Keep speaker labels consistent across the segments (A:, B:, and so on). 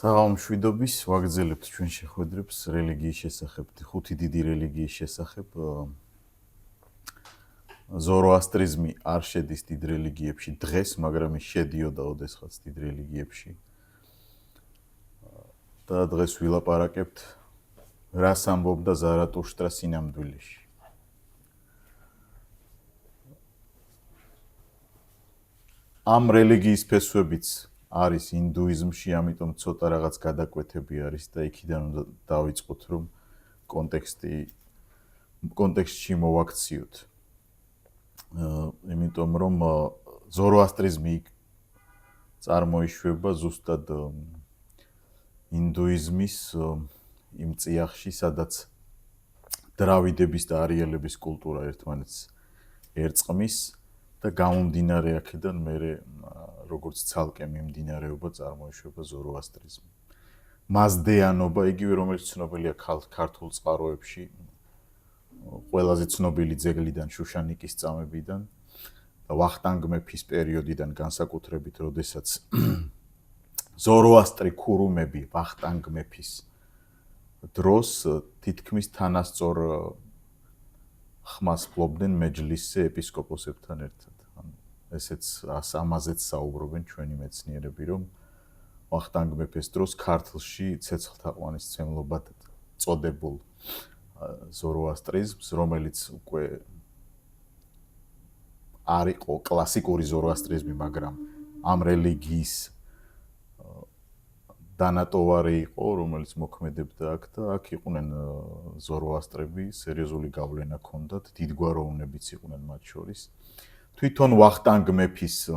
A: საღამოშვიდობის ვაგრძელებთ ჩვენ შეხვედრებს რელიგიის შესახებ, ხუთი დიდი რელიგიის შესახებ. ზოროასტრიზმი არ შედის დიდ რელიგიებში დღეს, მაგრამ ის შედიოდა ოდესღაც დიდ რელიგიებში. და დღეს ვილაპარაკებთ რას ამბობდა ზარატუშტრა სინამდვილეში. ამ რელიგიის ფესვებიც არის ინდუიზმში, ამიტომ ცოტა რაღაც გადაკვეთები არის და იქიდან უნდა დავიწყოთ, რომ კონტექსტში მოვაქციოთ. იმიტომ რომ ზოროასტრიზმი წარმოიშვება ზუსტად ინდუიზმის იმ წიაღში, სადაც დრავიდების და არიელების კულტურა ერთმანეთს ერწყმის და გამომდინარე აქედან მერე როგორც ცალკე მიმდინარეობა წარმოიშვება ზოროასტრიზმი. მაზდეანობა, იგივე რომელიც ცნობილია ქართულ წყაროებში, ყველაზე ცნობილი ძეგლიდან შუშანიკის წამებიდან და ვახტანგ მეფის პერიოდიდან განსაკუთრებით, როდესაც ზოროასტრი ქურუმები ვახტანგ მეფის დროს თითქმის თანასწორ ხმას ფლობდნენ მეჯლისზე ეპისკოპოსებთან ერთად. ესეც ამაზეც საუბრობენ ჩვენი მეცნიერები, რომ ვახტანგ მეფეს დროს ქართლში ცეცხლთაყვანისმცემლობად წოდებულ ზოროასტრიზმს, რომელიც უკვე არ იყო კლასიკური ზოროასტრიზმი, მაგრამ ამ რელიგიის დანატოვარი იყო, რომელიც მოქმედებდა აქ და აქ იყვნენ ზოროასტრები, სერიოზული გავლენა ჰქონდათ, დიდგვაროვნებიც იყვნენ მათ შორის. თვითონ ვახტანგ მეფის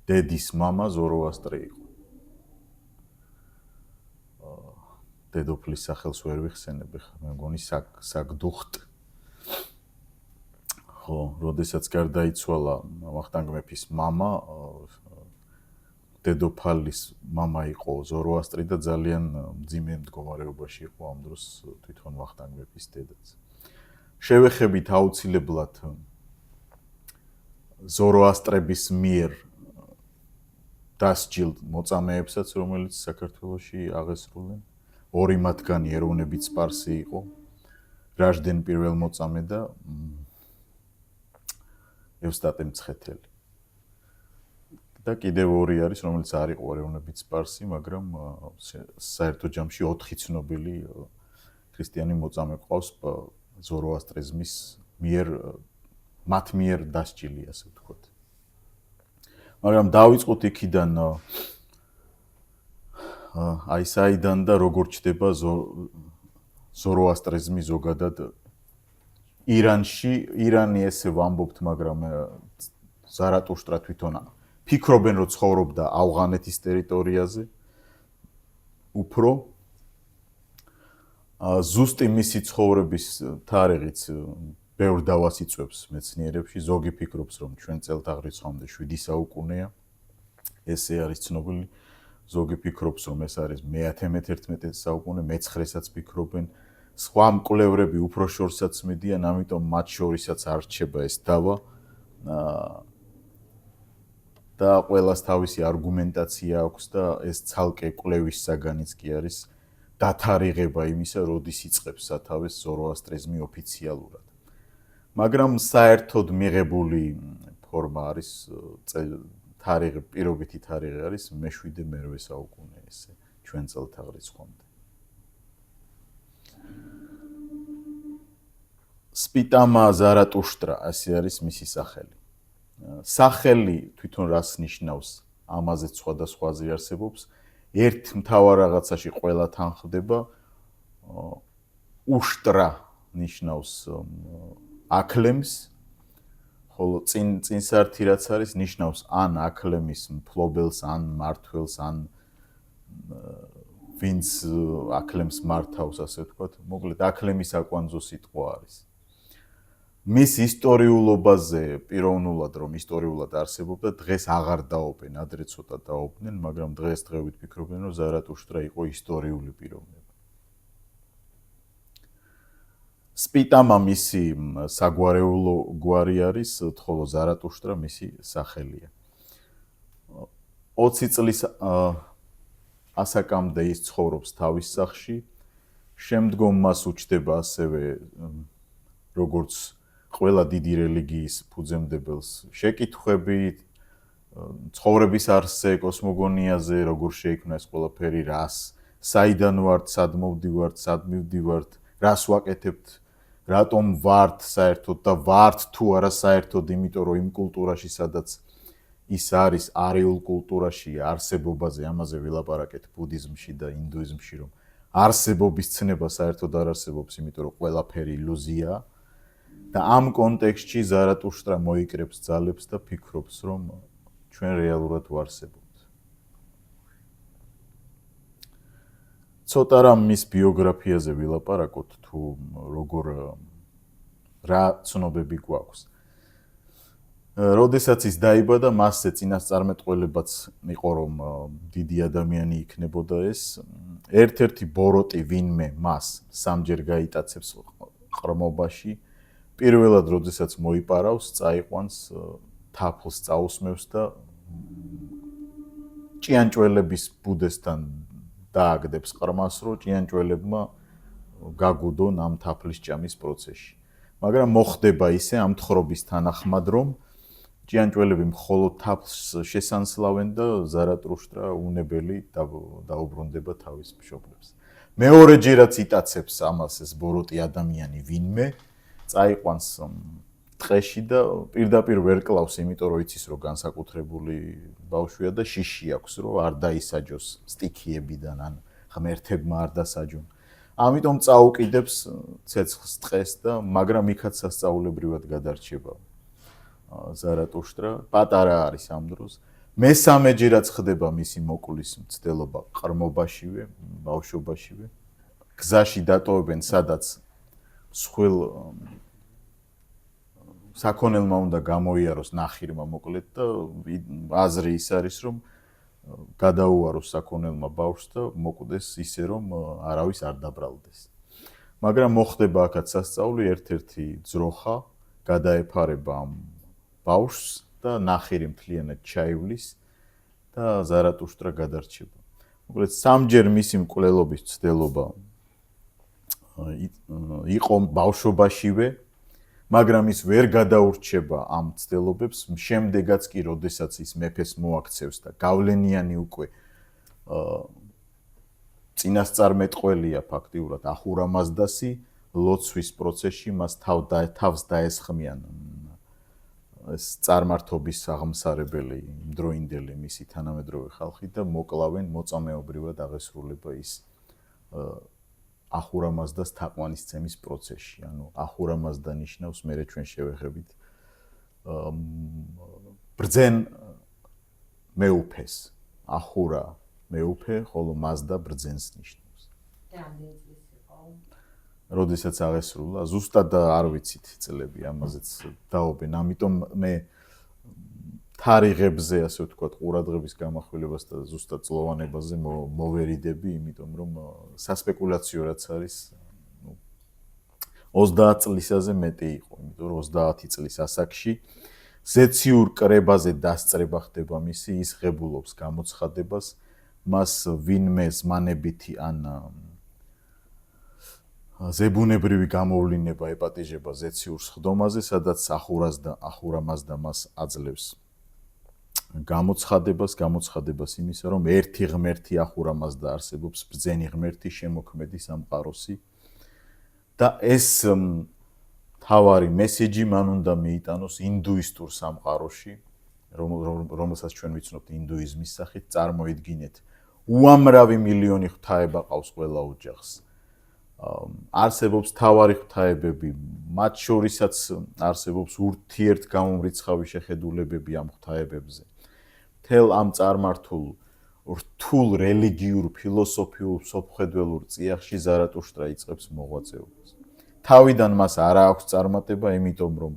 A: დედის მამა ზოროასტრი იყო. დედოფლის სახელს ვერ ვიხსენებ, მე მგონი საგდუხტ. ხო, როდესაც გარდაიცვალა ვახტანგ მეფის მამა, დედოფალის მამა იყო ზოროასტრი და ძალიან მძიმე მდგომარეობაში იყო ამ დროს თვითონ ვახტანგ მეფის დედაც. შევეხებით აუცილებლად ზოროასტრების მიერ დასჯილ მოწამეებსაც, რომელიც საქართველოში აღესრულნენ. ორი მათგანი ეროვნებით სპარსი იყო, რაჟდენ პირველმოწამე და ევსტატე მცხეთელი. და კიდევ ორი არის, რომელიც არ იყო ეროვნებით სპარსი, მაგრამ საერთო ჯამში 4 ცნობილი ქრისტიანი მოწამე ყავს ზოროასტრიზმის მიერ მათ მიერ დასჯილი, ასე ვთქვათ. მაგრამ დავიწყოთ იქიდან, აი საიდან და როგორ ჩდება ზოროასტრიზმი ზოგადად ირანში. ირანი ესე ვამბობთ, მაგრამ ზარატუშტრა თვითონ ფიქრობენ, რომ ცხოვრობდა ავღანეთის ტერიტორიაზე. უფრო ზუსტი მისი ცხოვრების თარიღიც ბევრ დავას იწვევს მეცნიერებში. ზოგი ფიქრობს, რომ ჩვენ წელთაღრიცხვამდე 7 საუკუნეა. ესე არის ცნობილი. ზოგი ფიქრობს, რომ ეს არის მე-11 საუკუნე, მე-9-საც ფიქრობენ. სხვა მკვლევრები უფრო შორსაც მიდიან, ამიტომ მათ შორისაც არ რჩება ეს დავა. და ყველას თავისი არგუმენტაცია აქვს და ეს ცალკე კვლევის საგანიც კი არის დათარიღება იმისა, როდის იწყებს სათავეს ზოროასტრიზმი ოფიციალურად. მაგრამ საერთოდ მიღებული ფორმა არის პირობითი თარიღი არის მე-7-მე-8 საუკუნე ესე ჩვენ წელთაღრიცხვამდე. სპიტამა ზარატუშტრა, ასე არის მისი სახელი. სახელი თვითონ რას ნიშნავს, ამაზეც სხვადასხვა აზრი არსებობს. ერთ მთავარ რაღაცაში ყველა თანხდება. უშტრა ნიშნავს აკლემს, ხოლო წინსართი რაც არის ნიშნავს ან აკლემის მფლობელს, ან მმართველს, ან ვინც აკლემს მართავს, ასე ვთქვათ. მოკლედ აკლემის აკვანძო სიტყვა არის. მის ისტორიულობაზე პიროვნულად, რომ ისტორიულად არსებობდა, დღეს აღარ დაობენ, ადრე ცოტა დაობდნენ, მაგრამ დღესდღეობით ფიქრობენ, რომ ზარატუშტრა იყო ისტორიული პიროვნება. სპიტამა მისი საგვარეულო გვარი არის, ხოლო ზარატუშტრა მისი სახელია. 20 წლის ასაკამდე ის ცხოვრობს თავის სახლში, შემდგომ მას უჩდება ასევე როგორც ყველა დიდი რელიგიის ფუძემდებელს შეკითხვები ცხოვრების არსზე, კოსმოგონიაზე, როგორ შეიქმნა ეს ყველაფერი, რას, საიდან ვართ, სად მოვდივართ, სად მივდივართ, რას ვაკეთებთ, რატომ ვართ საერთოდ და ვართ თუ არა საერთოდ, იმიტომ რომ იმ კულტურაში, სადაც ის არის არეულ კულტურაში, არსებობაზე, ამაზე ვილაპარაკეთ ბუდიზმში და ინდუიზმში, რომ არსებობის ცნება საერთოდ არ არსებობს, იმიტომ რომ ყველაფერი ილუზიაა. და ამ კონტექსტში ზარატუშტრა მოიკრებს ძალებს და ფიქრობს, რომ ჩვენ რეალურად ვარსებობთ. ცოტა რამ მის ბიოგრაფიაზე ვილაპარაკოთ, თუ რა ცნობები გვაქვს. როდესაც ის დაიბადა, მასზე წინასწარმეტყველებაც იყო, რომ დიდი ადამიანი იქნებოდა ეს. ერთ-ერთი ბოროტი ვინმე მას სამჯერ გაიტაცებს ყრმობაში. პირველად, როდესაც მოიპარავს, წაიყვანს თაფლს წაუსმევს და ჭიანჭველების ბუდესთან დააგდებს ყრმას, რომ ჭიანჭველებმა გაგუდონ ამ თაფლის ჭამის პროცესში. მაგრამ მოხდება ისე ამ თხრობის თანახმად, რომ ჭიანჭველები მხოლოდ თაფლს შესანსლავენ და ზარატუშტრა უნებელი დაუბრუნდება თავის მშობლებს. მეორეჯერაც იტაცებს ამას ეს ბოროტი ადამიანი ვინმე, წაიყვანს ტყეში და პირდაპირ ვერ კლავს, იმიტომ რომ იცის, რომ განსაკუთრებული ბავშვია და შიში აქვს, რომ არ დაისაჯოს სტიქიებიდან ან ღმერთებმა არ დასაჯონ. ამიტომ წაუკიდებს ცეცხლს ტყეს და მაგრამ იქაც სასწაულებრივად გადარჩება ზარატუშტრა, პატარა არის ამ დროს. მესამეჯერაც ხდება მისი მოკვლის მცდელობა ყრმობაშივე, ბავშვობაშივე. გზაში დატოვებენ, სადაც მსხვილ საქონელმა უნდა გამოიაროს ნახირმა მოკლედ და აზრი ის არის, რომ გადაუაროს საქონელმა ბავშვს და მოკვდეს ისე, რომ არავის არ დაბრალდეს. მაგრამ მოხდება აქაც სასწაული, ერთ-ერთი ძროხა გადაეფარება ამ ბავშვს და ნახირი მთლიანად ჩაივლის და ზარატუშტრა გადარჩება. მოკლედ სამჯერ მისი მკვლელობის მცდელობა იყო ბავშვობაშივე, მაგრამ ის ვერ გადაურჩება ამ მცდელობებს, შემდეგაც კი, როდესაც ის მეფეს მოაქცევს და გავლენიანი უკვე წინასწარმეტყველია ფაქტიურად ახურამაზდასი, ლოცვის პროცესში მას თავს დაესხმიან ეს წარმართობის აღმსარებელი, იმდროინდელი მისი თანამედროვე ხალხი და მოკლავენ მოწამეობრივად აღესრულება ის ახურამაზდას თაყვანისცემის პროცესში. ანუ ახურამაზდა ნიშნავს, მერე ჩვენ შევეხებით ბრძენ მეუფეს. ახურა მეუფე, ხოლო მაზდა ბრძენს ნიშნავს. როდესაც აღესრულა, ზუსტად არ ვიცით წლები, ამაზეც დაობენ. ამიტომ მე თარიღებზე, ასე ვთქვათ, ყურადღების გამახვილებას და ზუსტად წლოვანებაზე მოვერიდები, იმიტომ რომ სასპეკულაციო რაც არის, 30 წლისაზე მეტი იყო, იმიტომ რომ 30 წლის ასაკში ზეციურ კრებაზე დასწრება ხდება მისი, ის ღებულობს გამოცხადებას, მას ვინმე ზმანებითი ან ზებუნებრივი გამოვლინება ეპატიჟება ზეციურ სხდომაზე, სადაც ახურამაზდა მას აძლევს გამოცხადებას იმისა, რომ ერთი ღმერთი ახურამაზდა არსებობს, ბრძენი ღმერთი, შემოქმედი სამყაროსი და ეს თავარი მესეჯი მან უნდა მიიტანოს ინდუისტურ სამყაროში, რომელსაც ჩვენ ვიცნობთ ინდუიზმის სახით, წარმოიდგინეთ, უამრავი მილიონი ღვთაება ყავს ყველა ოჯახს. არსებობს თავარი ღვთაებები, მათ შორისაც არსებობს ურთიერთგამომრიცხავი შეხედულებები ამ ღვთაებებზე. მთელ ამ წარმართულ რთულ რელიგიურ, ფილოსოფიურ, სოფხედველურ წიაღში ზარატუშტრა იწყებს მოღვაწეობას. თავიდან მას არ აქვს წარმატება, იმიტომ რომ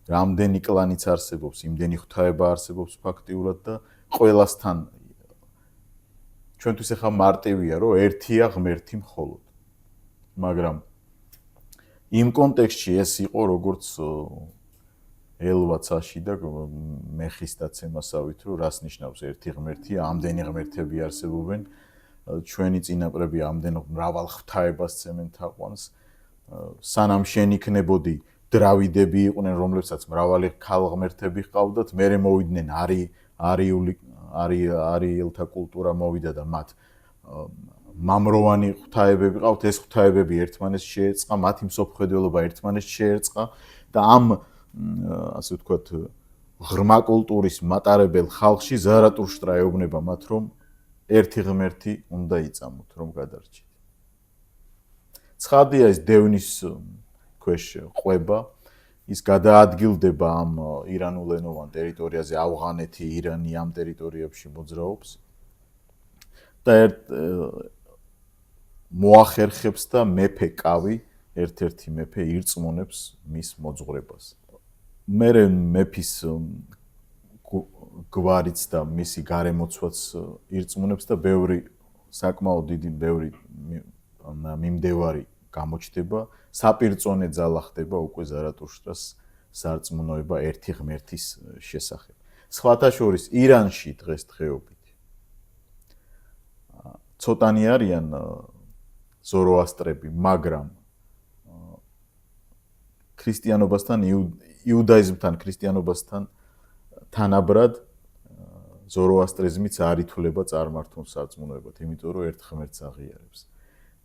A: რამდენი კლანიც არსებობს, იმდენი ღვთაება არსებობს ფაქტიურად და ყველასთან ჩვენთვის ახლა მარტივია, რომ ერთია ღმერთი მხოლოდ. მაგრამ იმ კონტექსტში ეს იყო როგორც ელვაცაში და მეხის დაცემასავით, რომ რას ნიშნავს ერთი ღმერთია, ამდენი ღმერთები არსებობენ, ჩვენი წინაპრები ამდენ მრავალ ღვთაებას ცემენ თაყვანს. სანამ შენ იქნებოდი დრავიდები იყვნენ, რომლებსაც მრავალი ქალღმერთები ჰყავდათ, მერე მოვიდნენ არიელთა კულტურა მოვიდა და მათ მამროვანი ღვთაებები ყავთ, ეს ღვთაებები ერთმანეთს შეერწყა, მათი მსოფლმხედველობა ერთმანეთს შეერწყა და ამ ასე ვთქვათ ღრმა კულტურის მატარებელ ხალხში ზარატუშტრა ეუბნება მათ, რომ ერთი ღმერთი უნდა იწამოთ, რომ გადარჩით. ცხადია ეს დევნის ქვეშ ყვება, ის გადაადგილდება ამ ირანულენოვან ტერიტორიაზე, ავღანეთი, ირანი ამ ტერიტორიებში მოძრაობს და მოახერხებს და მეფე კავი, ერთ-ერთი მეფე ირწმუნებს მის მოძღვრებას. მერე მეფის გვარიც და მისი გარემოცვაც ირწმუნებს და ბევრი საკმაოდ დიდი ბევრი მიმდევარი გამოჩნდება, საპირწონე ძალა ხდება უკვე ზარატუშტრას სარწმუნოება ერთი ღმერთის შესახებ. სხვათა შორის ირანში დღესდღეობით ცოტანი არიან ზოროასტრები, მაგრამ ქრისტიანობასთან, იუდაიზმთან, ქრისტიანობასთან თანაბრად ზოროასტრიზმიც არ ითვლება წარმართულ სარწმუნოებად, იმიტომ რომ ერთ ღმერთს აღიარებს.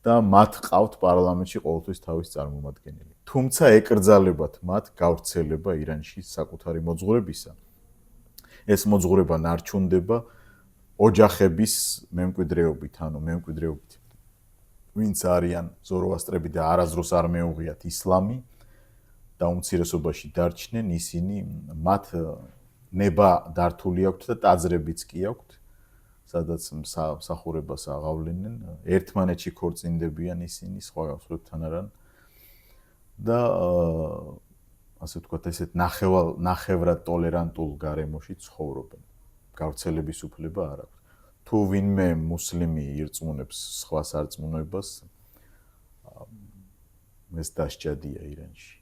A: და მათ ყავთ პარლამენტში ყოველთვის თავის წარმომადგენელი. თუმცა ეკრძალებათ მათ გავრცელება ირანში საკუთარი მოძღვრებისა. ეს მოძღვრება ნარჩუნდება ოჯახების მემკვიდრეობით, ანუ მემკვიდრეობით. ვინც არიან ზოროასტრები და არასდროს არ მეუღიათ ისლამი და უმცირესობაში დარჩნენ, ისინი მათ ნება დართული აქვთ და ტაძრებიც კი აქვთ. სადაც მსახურებას აღავლენენ, ერთმანეთში ქორწინდებიან ისინი, სხვებთან არიან და ასე ვთქვათ, ესეთ ნახევრად ტოლერანტულ გარემოში ცხოვრობენ. გავრცელების უფლება არ აქვს. თუ ვინმე მუსლიმი ირწმუნებს სხვა სარწმუნოებას, ეს დასჭადია ირანში.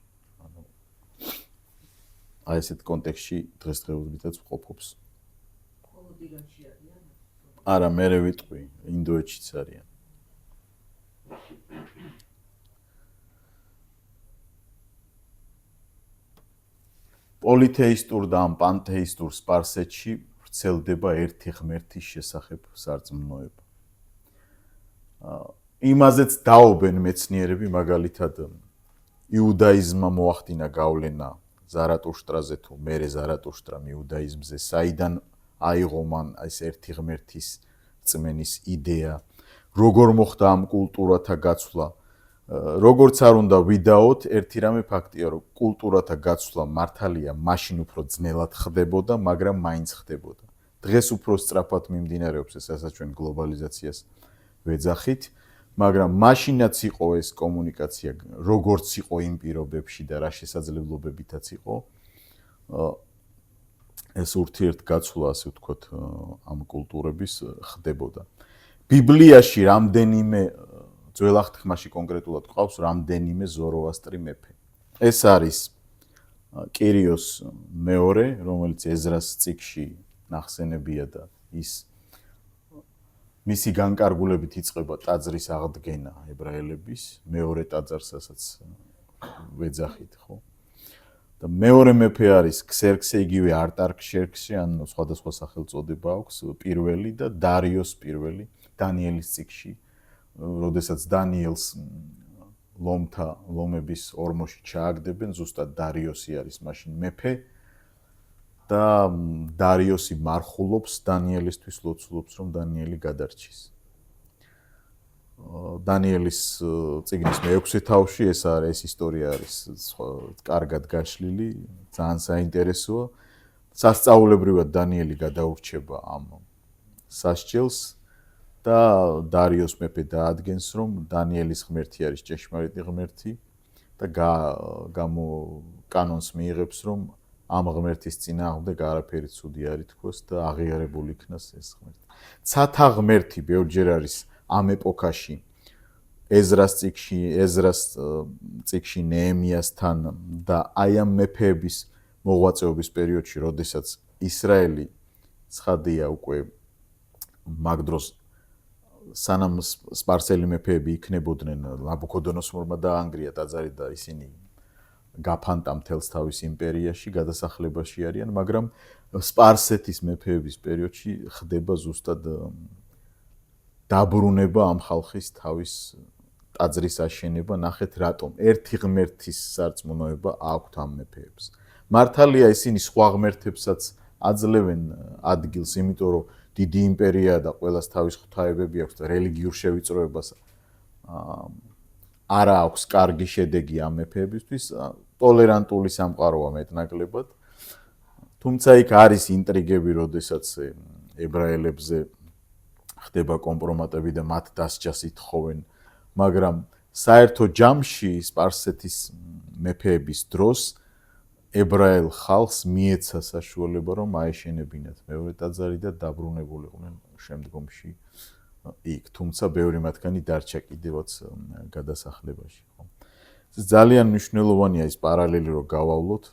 A: აი ესეთ კონტექსტში დღესდღეობითაც ვყოფობს.
B: მხოლოდ ირანში არიან?
A: არა, მერე ვიტყვი, ინდოეთშიც არიან. პოლითეისტურ და ამ პანთეისტურ სპარსეთში ვრცელდება ერთი ღმერთის შესახებ სარწმუნოება. იმაზეც დაობენ მეცნიერები, მაგალითად იუდაიზმმა მოახდინა გავლენა ზარატუშტრაზე თუ მერე ზარატუშტრამ იუდაიზმზე, საიდან აიღო მან ეს ერთი ღმერთის რწმენის იდეა, როგორ მოხდა ამ კულტურათა გაცვლა. როგორც არ უნდა ვიდაოთ, ერთი რამე ფაქტია, რომ კულტურათა გაცვლა მართალია მაშინ უფრო ძნელად ხდებოდა, მაგრამ მაინც ხდებოდა. დღეს უფრო სწრაფად მიმდინარეობს ეს, რასაც ჩვენ გლობალიზაციას ვეძახით, მაგრამ მაშინაც იყო ეს კომუნიკაცია, როგორც იყო იმ პირობებში და რა შესაძლებლობებითაც იყო. ეს ურთიერთგაცვლა, ასე ვთქვათ, ამ კულტურების ხდებოდა. ბიბლიაში რამდენიმე ძველ აღთქმაში კონკრეტულად ყავს რამდენიმე ზოროასტრი მეფე. ეს არის კირიოს მეორე, რომელიც ეზრას წიგნში ნახსენებია და ის მისი განკარგულებით იწყება ტაძრის აღდგენა ებრაელების, მეორე ტაძარსაც ვეძახით, ხო? და მეორე მეფე არის ქსერქსე, იგივე არტარქშერქსე, ანუ სხვადასხვა სახელწოდება აქვს, პირველი და დარიოს პირველი, დანიელის წიგნში, როდესაც დანიელს ლომების ორმოში ჩააგდებენ, ზუსტად დარიოსი არის მაშინ მეფე და დარიოსი მარხულობს, დანიელისთვის ლოცულობს, რომ დანიელი გადარჩის. დანიელის წიგნის მე-6 თავში ეს ისტორია არის კარგად გაშლილი, ძალიან საინტერესოა. სასწაულებრივად დანიელი გადაურჩება ამ სასჯელს და დარიოს მეფე დაადგენს, რომ დანიელის ღმერთი არის ჭეშმარიტი ღმერთი და კანონს მიიღებს, რომ ამ ღმერთის წინააღმდეგ არაფერი ცუდი არ ითქვას და აღიარებულ იქნას ეს ღმერთი. ცათა ღმერთი ბევრჯერ არის ამ ეპოქაში ეზრას წიგნში ნეემიასთან და აი ამ მეფეების მოღვაწეობის პერიოდში, როდესაც ისრაელი ცხადია უკვე მაგ დროს სანამ სპარსელი მეფეები იქნებოდნენ ნაბუქოდონოსორმა დაანგრია ტაძარი და ისინი გაფანტა მთელს თავის იმპერიაში, გადასახლებაში არიან, მაგრამ სპარსეთის მეფეების პერიოდში ხდება ზუსტად დაბრუნება ამ ხალხის თავის ტაძრის აშენება. ნახეთ რატომ ერთი ღმერთის სარწმუნოება აქვთ ამ მეფეებს. მართალია ისინი სხვა ღმერთებსაც აძლევენ ადგილს, იმიტომ რომ დიდი იმპერიაა და ყველას თავის ღვთაებები აქვს და რელიგიურ შევიწროებას არა აქვს კარგი შედეგი ამ მეფეებისთვის, ტოლერანტული სამყაროა მეტნაკლებად. თუმცა იქ არის ინტრიგები, როდესაც ებრაელებზე ხდება კომპრომატები და მათ დასჯას ითხოვენ, მაგრამ საერთო ჯამში სპარსეთის მეფეების დროს ებრაელ ხალხს მიეცა საშუალება, რომ აეშენებინათ მეორე ტაძარი და დაბრუნებულიყვნენ შემდგომში იქ, თუმცა ბევრი მათგანი დარჩა კიდევაც გადასახლებაში. ძალიან მნიშვნელოვანია ეს პარალელი, რომ გავავლოთ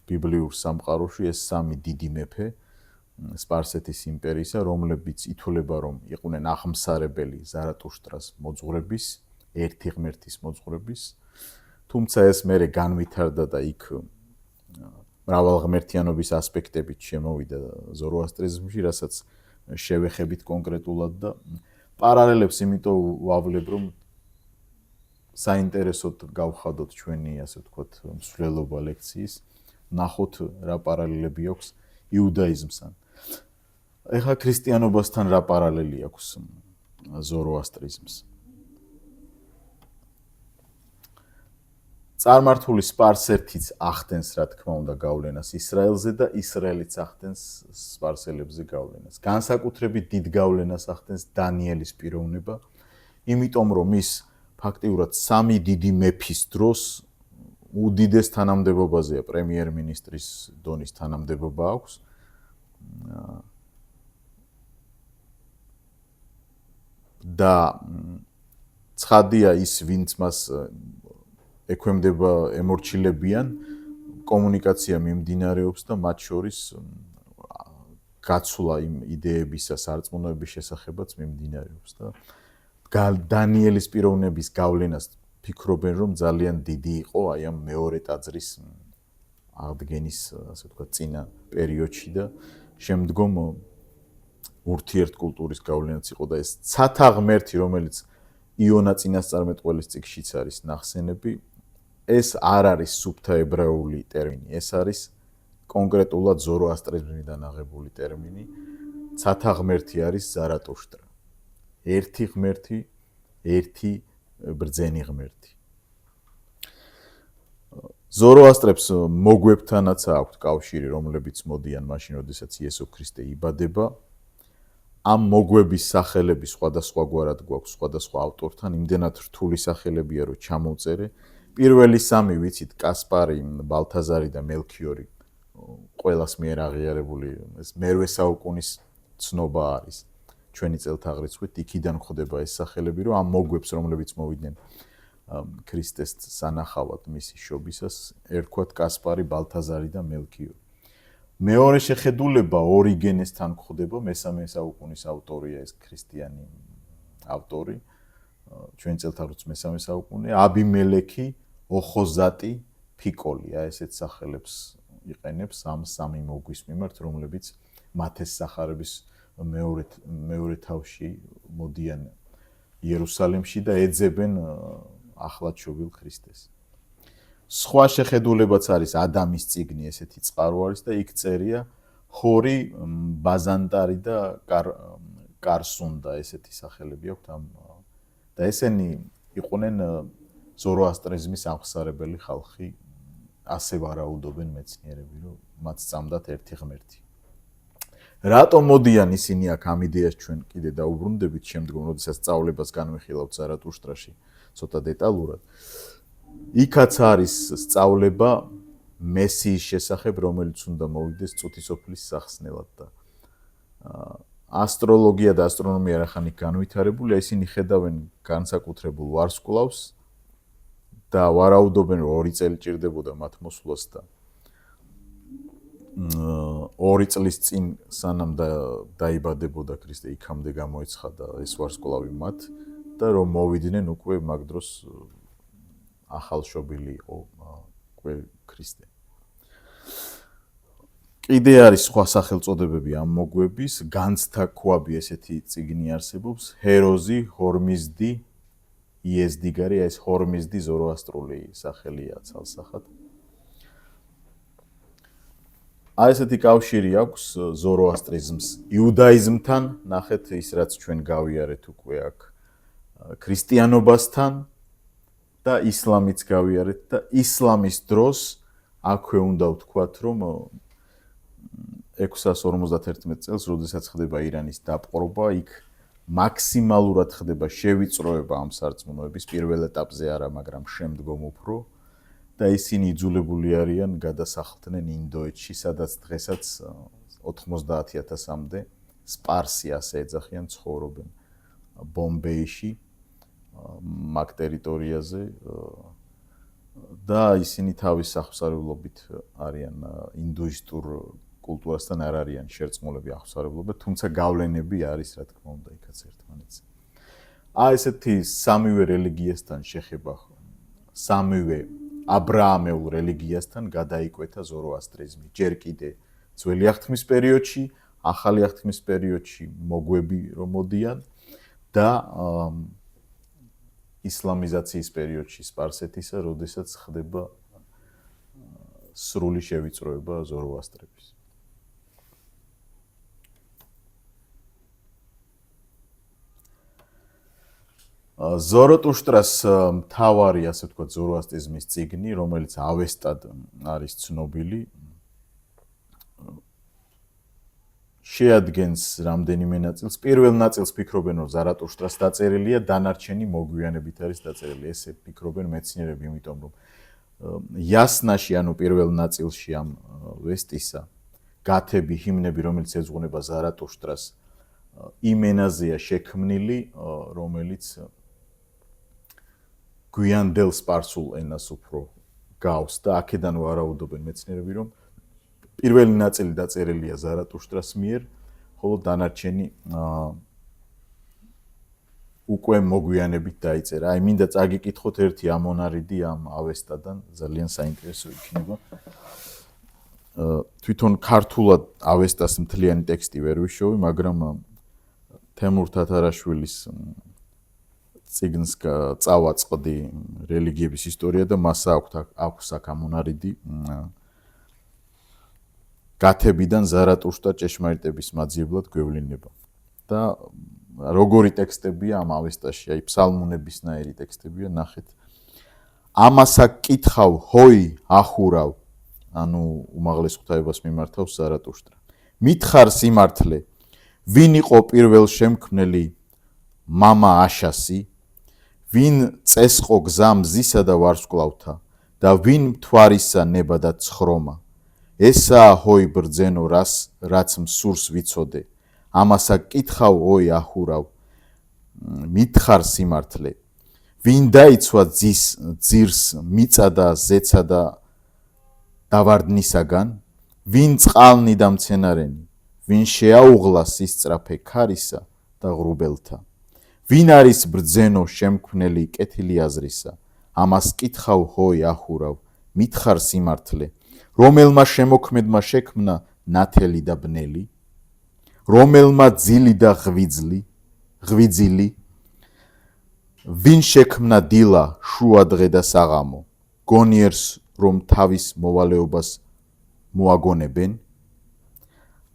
A: ბიბლიურ სამყაროში ეს სამი დიდი მეფე სპარსეთის იმპერიისა, რომლებიც ითვლება, რომ იყვნენ აღმსარებელი ზარატუშტრას მოძღვრების, ერთი ღმერთის მოძღვრების, თუმცა ეს მერე განვითარდა და იქ მრავალღმერთიანობის ასპექტებით შემოვიდა ზოროასტრიზმში, რასაც შევეხებით კონკრეტულად და პარალელებს იმიტომ ვავლებ, რომ საინტერესოდ გავხადოთ ჩვენი, ასე ვთქვათ, მსვლელობა ლექციის, ნახოთ რა პარალელები აქვს იუდაიზმსთან. ეხლა ქრისტიანობასთან რა პარალელი აქვს ზოროასტრიზმს? წარმართული სპარსეთიც ახდენს, რა თქმა უნდა, გავლენას ისრაელზე და ისრაელიც ახდენს სპარსელებზე გავლენას. განსაკუთრებით დიდ გავლენას ახდენს დანიელის პიროვნება, იმიტომ რომ ის ფაქტიურად სამი დიდი მეფის დროს უდიდეს თანამდებობაზეა, პრემიერ-მინისტრის დონის თანამდებობა აქვს. და ცხადია ის, ვინც მას ექვემდება, ემორჩილებიან, კომუნიკაცია მიმდინარეობს და მათ შორის გაცვლა იმ იდეებისა, სარწმუნოების შესახებაც მიმდინარეობს და დანიელის პიროვნების გავლენას ფიქრობენ, რომ ძალიან დიდი იყო აი ამ მეორე ტაძრის აღდგენის, ასე ვთქვათ, წინა პერიოდში და შემდგომ ურთიერთკულტურის გავლენაც იყო და ეს ცათა ღმერთი, რომელიც იონა წინასწარმეტყველის წიგნშიც არის ნახსენები, ეს არ არის სუფთა ებრაული ტერმინი, ეს არის კონკრეტულად ზოროასტრიზმიდან აღებული ტერმინი. ცათა ღმერთი არის ზარატუშტრა. ერთი ღმერთი, ერთი ბრძენი ღმერთი. ზოროასტრებს მოგვებთანაც აქვთ კავშირი, რომლებიც მოდიან მაშინ, როდესაც იესო ქრისტე იბადება. ამ მოგვების სახელები სხვადასხვაგვარად გვაქვს სხვადასხვა ავტორთან, იმდენად რთული სახელებია, რომ ჩამოვწერე. პირველი სამი ვიცით, კასპარი, ბალთაზარი და მელქიორი, ყველას მიერ აღიარებული, ეს მერვე საუკუნის ცნობა არის. ჩვენი წელთაღრიცხვით იქიდან ხდება ეს სახელები, რომ ამ მოგვებს, რომლებიც მოვიდნენ ქრისტეს სანახავად მისი შობისას, ერქვათ კასპარი, ბალთაზარი და მელქიორი. მეორე შეხედულება ორიგენესთან გვხვდება, მესამე საუკუნის ავტორია ეს ქრისტიანი ავტორი, ჩვენი წელთაღრიცხვის მესამე საუკუნე, აბიმელექი, ოხოზატი, ფიკოლი, ესეთ სახელებს იყენებს ამ სამი მოგვის მიმართ, რომლებიც მათეს სახარების მეორე თავში მოდიან იერუსალიმში და ეძებენ ახლად შობილ ქრისტეს. სხვა შეხედულებაც არის ადამის წიგნი, ესეთი წყარო არის და იქ წერია ხორი, ბაზანტარი და კარსუნდა, ესეთი სახელები აქვთ ამ და ესენი იყვნენ ზოროასტრიზმის აღმსარებელი ხალხი, ასე ვარაუდობენ მეცნიერები, რომ მათ სწამდათ ერთი ღმერთი. რატომ მოდიან ისინი აქ ამ იდეას ჩვენ კიდე დაუბრუნდებით შემდგომ, როდესაც სწავლებას განვიხილავთ ზარატუშტრაში ცოტა დეტალურად. იქაც არის სწავლება მესიის შესახებ, რომელიც უნდა მოვიდეს წუთისოფლის სახსნელად და ასტროლოგია და ასტრონომია რახან იქ განვითარებულია, ისინი ხედავენ განსაკუთრებულ ვარსკვლავს და ვარაუდობენ, რომ 2 წელი ჭირდებოდა მათ მოსვლას და 2 წლის წინ სანამ დაიბადებოდა ქრისტე, იქამდე გამოეცხადა ეს ვარსკვლავი მათ და რომ მოვიდნენ უკვე მაგ დროს ახალშობილი იყო უკვე ქრისტე. კიდე არის სხვა სახელწოდებები ამ მოგვების, განცდა ქვაბი ესეთი წიგნი არსებობს, ჰეროზი, ჰორმიზდი, იეზდიგარი, ეს ჰორმიზდი ზოროასტრული სახელია ცალსახად. აი ესეთი კავშირი აქვს ზოროასტრიზმს იუდაიზმთან, ნახეთ ის რაც ჩვენ გავიარეთ უკვე აქ ქრისტიანობასთან და ისლამიც გავიარეთ და ისლამის დროს აქვე უნდა ვთქვათ რომ 651 წელს, როდესაც ხდება ირანის დაპყრობა, იქ მაქსიმალურად ხდება შევიწროება ამ სარწმუნოების პირველ ეტაპზე არა, მაგრამ შემდგომ უფრო და ისინი იძულებული არიან გადასახლდნენ ინდოეთში, სადაც დღესაც 90,000-მდე სპარსი ასე ეძახიან ცხოვრობენ ბომბეიში, მაგ ტერიტორიაზე და ისინი თავის აღსარებლობით არიან ინდუისტურ კულტურასთან არ არიან შერწყმულები აღსარებლობა, თუმცა გავლენები არის, რა თქმა უნდა, იქაც ერთმანეთზე. აი ესეთი სამივე რელიგიასთან შეხება, სამივე აბრაამეულ რელიგიასთან გადაიკვეთა ზოროასტრიზმი. ჯერ კიდე ძველი აღთქმის პერიოდში, ახალი აღთქმის პერიოდში მოგვები რომ მოდიან და ისლამიზაციის პერიოდში სპარსეთისა, როდესაც ხდება სრული შევიწროება ზოროასტრების. ზოროტუშტრას მთავარი, ასე ვთქვათ, ზოროასტრიზმის წიგნი, რომელიც ავესტად არის ცნობილი, შეადგენს რამდენიმე ნაწილს. პირველ ნაწილს ფიქრობენ, რომ ზარატუშტრას დაწერილია, დანარჩენი მოგვიანებით არის დაწერილი. ესე ფიქრობენ მეცნიერები, იმიტომ რომ იასნაში, ანუ პირველ ნაწილში ამ ვესტისა, გათები, ჰიმნები, რომელიც ეძღვნება ზარატუშტრას, იმ ენაზეა შექმნილი, რომელიც გვიანდელ სპარსულ ენას უფრო გავს და აქედან ვარაუდობენ მეცნიერები, რომ პირველი ნაწილი დაწერილია ზარატუშტრას მიერ, ხოლო დანარჩენი უკვე მოგვიანებით დაიწერა. აი მინდა წაგიკითხოთ ერთი ამონარიდი ამ ავესტადან, ძალიან საინტერესო იქნება. თვითონ ქართულად ავესტას მთლიანი ტექსტი ვერ ვიშოვი, მაგრამ თემურ თათარაშვილის წიგნს წავაწყდი რელიგიების ისტორია და მას აქვს აქ ამონარიდი გათებიდან ზარატუშტა ჭეშმარიტების მაძიებლად გვევლინება. და როგორი ტექსტებია ამ ავესტაში, აი ფსალმუნებისნაირი ტექსტებია, ნახეთ. ამასა კითხავ, ჰოი, ახურავ, ანუ უმაღლეს ღვთაებას მიმართავს ზარატუშტრა. მითხარ სიმართლე, ვინ იყო პირველ შემქმნელი მამა აშასი, ვინ წესყო გზა მზისა და ვარსკვლავთა და ვინ მთვარისა ნება და ცხრომა. ესაა ჰოი ბრძენო რაც მსურს ვიცოდე. ამასა კითხავ, ой, ახურავ, მითხარ სიმართლე. ვინ დაიცვა ძირს მიწა და ზეცა და დავარდნისაგან, ვინ წყალნი და მცენარენი, ვინ შეაუღლა სისწრაფე ქარისა და ღრუბელთა. ვინ არის ბრძენო შემქმნელი კეთილი აზრისა, ამას კითხავ, ჰოი, ახურავ, მითხარ სიმართლე. რომელმა შემოქმედმა შექმნა ნათელი და ბნელი, რომელმა ძილი და ღვიძილი, ვინ შექმნა დილა, შუა დღე და საღამო, გონიერს რომ თავის მოვალეობას მოაგონებენ.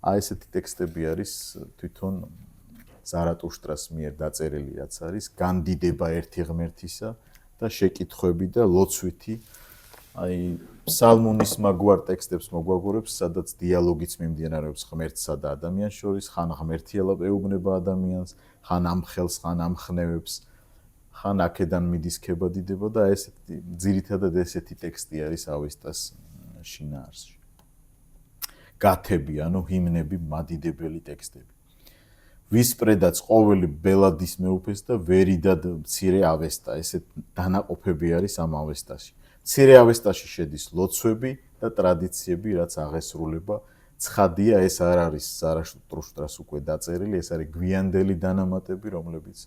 A: აი ესეთი ტექსტები არის თვითონ ზარატუშტრას მიერ დაწერილი, რაც არის განდიდება ერთი ღმერთისა და შეკითხვები და ლოცვითი. აი ფსალმუნის მაგვარ ტექსტებს მოგვაგორებს, სადაც დიალოგიც მიმდინარეობს ღმერთსა და ადამიანს შორის, ხან ღმერთიალა ეუბნება ადამიანს, ხან ამ ხელს, ხან ამ ხნევებს, ხან აქედან მიდის ქებადიდება და ესეთი ძირითადად ესეთი ტექსტი არის ავესტას შინაარსში. გათები, ანუ ჰიმნები, მადიდებელი ტექსტები. ვისპრედაც ყოველი ბელადის მეუფეს და ვერიდად მცირე ავესტა, ესეთ დანაყოფები არის ამ ავესტაში. მცირე ავესტაში შედის ლოცვები და ტრადიციები, რაც აღესრულება. ცხადია, ეს არ არის ზარათუშტრას უკვე დაწერილი, ეს არის გვიანდელი დანამატები, რომლებიც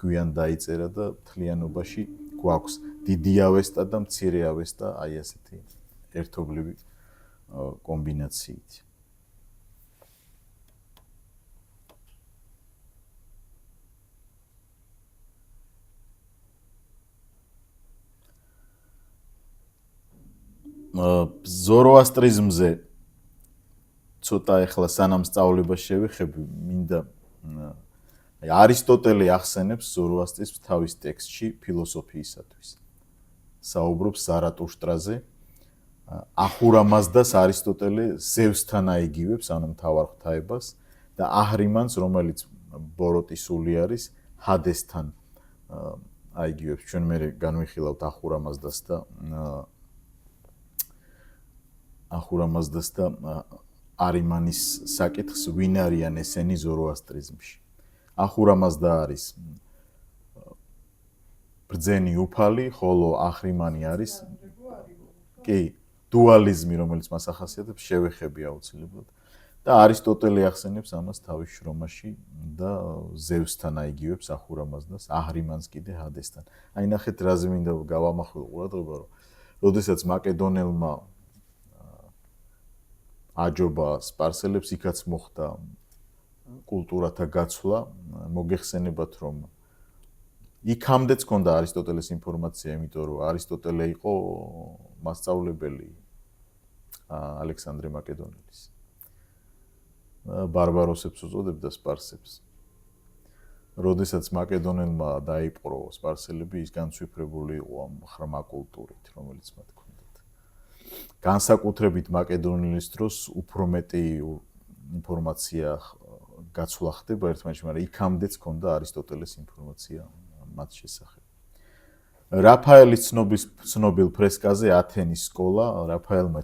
A: გვიან დაიწერა და მთლიანობაში გვაქვს დიდი ავესტა და მცირე ავესტა, აი ასეთი ერთობლივი კომბინაციით. ზოროასტრიზმზე ცოტა ახლა სანამ სწავლება შევეხები, მინდა არისტოტელე ახსენებს ზოროასტრიზმს თავის ტექსტში ფილოსოფიისათვის. საუბრობს ზარატუშტრაზე. ახურამაზდას არისტოტელე ზევსთან აიგივებს, ანუ მთავარ ღვთაებას და აჰრიმანს, რომელიც ბოროტისული არის, ჰადესთან აიგივებს. ჩვენ მე განვიხილავთ ახურამაზდას და არიმანის საკითხს, ვინ არიან ესენი ზოროასტრიზმში. ახურამაზდა არის ბრძენი უფალი, ხოლო აჰრიმანი არის კი, დუალიზმი, რომელიც მას ახასიათებს, შევეხები აუცილებლად. და არისტოტელე ახსენებს ამას თავის შრომაში და ზევსთან აიგივებს ახურამაზდას, აჰრიმანს კიდე ჰადესთან. აი ნახეთ, რაზე მინდა გავამახვილო ყურადღება, რომ როდესაც მაკედონელმა აჯობა სპარსელებს, იქაც მოხდა კულტურათა გაცვლა, მოგეხსენებათ, რომ იქამდეც ჰქონდა არისტოტელეს ინფორმაცია, იმიტომ რომ არისტოტელე იყო მასწავლებელი ალექსანდრე მაკედონელის. ბარბაროსებს უწოდებდა სპარსებს. როდესაც მაკედონელმა დაიპყრო სპარსელები, ის განცვიფრებული იყო ამ ხრმა კულტურით, რომელიც მათ ჰქონდათ. განსაკუთრებით მაკედონელის დროს უფრო მეტი ინფორმაცია გაცვლა ხდება ერთმანეთში, მაგრამ იქამდეც ჰქონდა არისტოტელეს ინფორმაცია მათ შესახებ. რაფაელის ცნობილ ფრესკაზე ათენის სკოლა, რაფაელმა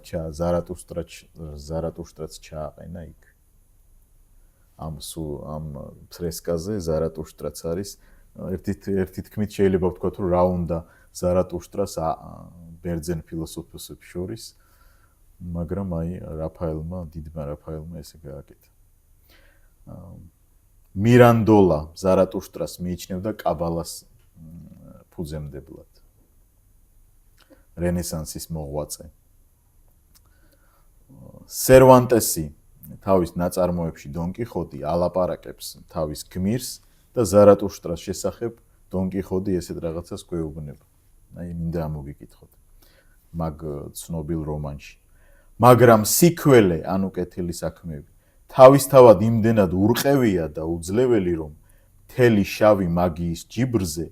A: ზარატუშტრაც ჩააყენა იქ. ამ ფრესკაზე ზარატუშტრაც არის, ერთი თქმით შეიძლება ვთქვათ, რომ რა უნდა ზარატუშტრას ბერძენ ფილოსოფოსებს შორის, მაგრამ აი დიდმა რაფაელმა ესე გააკეთა. მირანდოლა ზარატუშტრას მიიჩნევდა კაბალას ფუძემდებლად. რენესანსის მოღვაწე. სერვანტესი თავის ნაწარმოებში დონ კიხოტი ალაპარაკებს თავის გმირს და ზარატუშტრას შესახებ დონ კიხოტი ესეთ რაღაცას გვეუბნება. აი მინდა ამოვიკითხოთ მაგ ცნობილ რომანში. მაგრამ სიქველე, ანუ კეთილი საქმეები, თავისთავად იმდენად ურყევია და უძლეველი, რომ მთელი შავი მაგიის ჯიბრზე,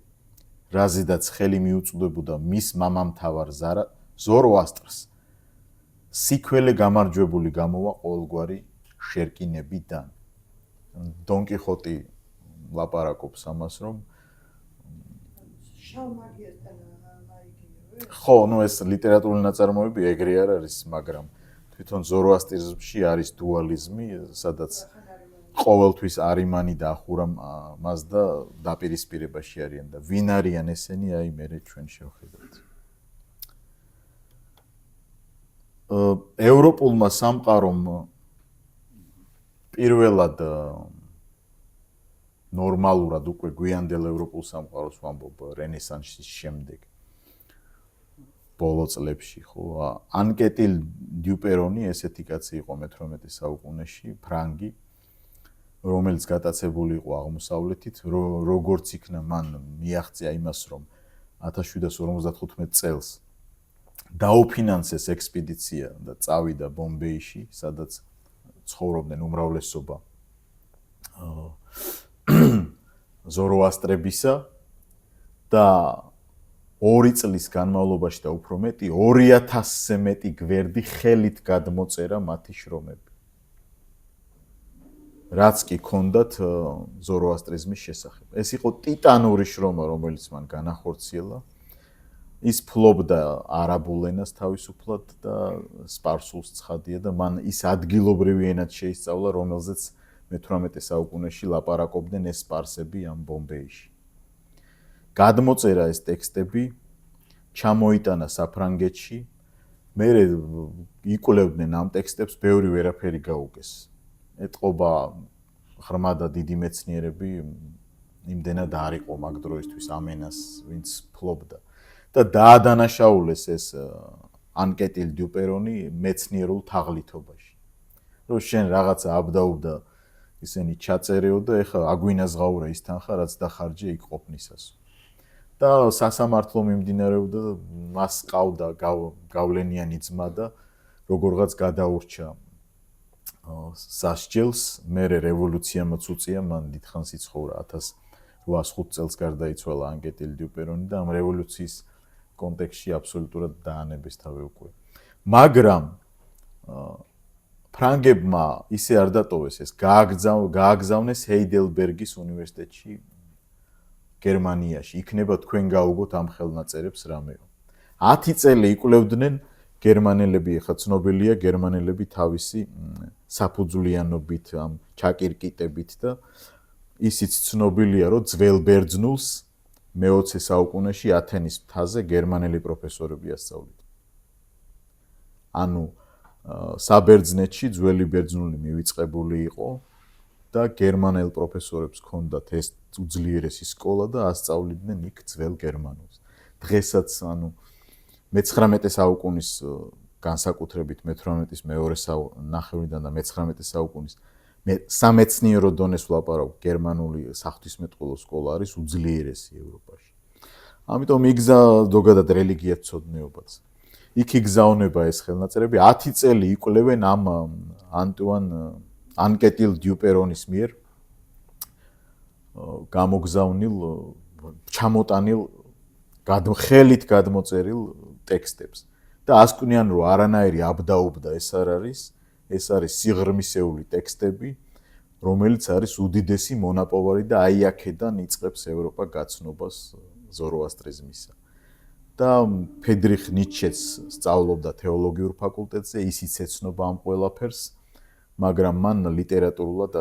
A: რაზედაც ხელი მიუწვდებოდა მის მამამთავარ ზოროასტრს, სიქველე გამარჯვებული გამოვა ყოველგვარი შერკინებიდან. დონ კიხოტი ლაპარაკობს ამას, რომ
C: შავ მაგიასთან აიგივე.
A: ხო, ეს ლიტერატურული ნაწარმოები ეგრე არ არის, მაგრამ თვითონ ზოროასტრიზმში არის დუალიზმი, სადაც ყოველთვის არიმანი და ახურამაზდა დაპირისპირებაში არიან და ვინ არიან ესენი, აი მე ჩვენ შევხედავთ. ევროპულმა სამყარომ პირველად ნორმალურად უკვე გვიანდელ ევროპულ სამყაროს ვამბობ რენესანსის შემდეგ ბოლო წლებში, ხო, ანკეტილ დიუპერონი ესეთი კაცი იყო მე-18 საუკუნეში, ფრანგი, რომელიც გატაცებული იყო აღმოსავლეთით, როგორც იქნა მან მიაღწია იმას, რომ 1755 წელს დაუფინანსეს ექსპედიცია და წავიდა ბომბეიში, სადაც ცხოვრობდნენ უმრავლესობა ზოროასტრებისა და 2 წლის განმავლობაში და უფრო მეტი 2000-ზე მეტი გვერდი ხელით გადმოწერა მათი შრომები. რაც კი ჰქონდათ ზოროასტრიზმის შესახებ. ეს იყო ტიტანური შრომა, რომელიც მან განახორციელა. ის ფლობდა არაბულ ენას თავისუფლად და სპარსულს ცხადია და მან ის ადგილობრივი ენად შეისწავლა, რომელზეც მე-18 საუკუნეში ლაპარაკობდნენ ეს სპარსები ამ ბომბეიში. გადმოწერა ეს ტექსტები ჩამოიტანა საფრანგეთში, მე იკვლევდნენ ამ ტექსტებს, ბევრი ვერაფერი გაუგეს. ეტყობა ღრმა და დიდი მეცნიერები იმდენად არ იყო მაგ დროისთვის ამენას, ვინც ფლობდა. და დაადანაშაულეს ეს ანკეტილ დიუპერონი მეცნიერულ თაღლითობაში. რომ შენ რაღაცა აბდაუბდა ისინი ჩაწერეო და ეხა აგვინაზღაურე ის თანხა, რაც დახარჯე იქ ყოფნისას. და სასამართლო მიმდინარეობდა, მას ყავდა გავლენიანი ძმა და როგორღაც გადაურჩა სასჯელს, მერე რევოლუციამაც უწია, მან დიდხანს იცხოვრა 1805 წელს გარდაიცვალა ანკეტილ დიუპერონი და ამ რევოლუციის კონტექსტში აბსოლუტურად დაანებეს თავი უკვე. მაგრამ ფრანგებმა ისე არ დატოვეს ეს, გააგზავნეს ჰეიდელბერგის უნივერსიტეტში გერმანიაში. იქნება თქვენ გაუგოთ ამ ხელნაწერებს რამეო. 10 წელი იკვლევდნენ გერმანელები, ეხა ცნობილია გერმანელები თავისი საფუძვლიანობით, ამ ჩაკირკიტებით და ისიც ცნობილია, რომ ძველ ბერძნულს მე-20 საუკუნეში ათენის მთაზე გერმანელი პროფესორები ასწავლიდნენ. ანუ საბერძნეთში ძველი ბერძნული მივიწყებული იყო და გერმანელ პროფესორებს ჰქონდათ ეს უძლიერესი სკოლა და ასწავლიდნენ იქ ძველ გერმანულს. დღესაც ანუ მე-19 საუკუნის განსაკუთრებით მე-18-ის მეორე ნახევრიდან და მე-19 საუკუნის სამეცნიერო დონეს ვლაპარაკ, გერმანული საღვთისმეტყველო სკოლა არის უძლიერესი ევროპაში. ამიტომ იგზა ზოგადად რელიგიათმცოდნეობაც. იქ იგზავნება ეს ხელნაწერები, 10 წელი იკვლევენ ამ ანტუან ანკეტილ დიუპერონის მიერ გამოგზავნილ, ჩამოტანილ, ხელით გადმოწერილ ტექსტებს. და ასკვნიან, რომ არანაირი აბდაუბდა ეს არ არის, ეს არის სიღრმისეული ტექსტები, რომელიც არის უდიდესი მონაპოვარი და აი აქედან იწყებს ევროპა გაცნობას ზოროასტრიზმისა. და ფრიდრიხ ნიცშეც სწავლობდა თეოლოგიურ ფაკულტეტზე, ისიც ეცნობა ამ ყველაფერს, მაგრამ მან ლიტერატურულად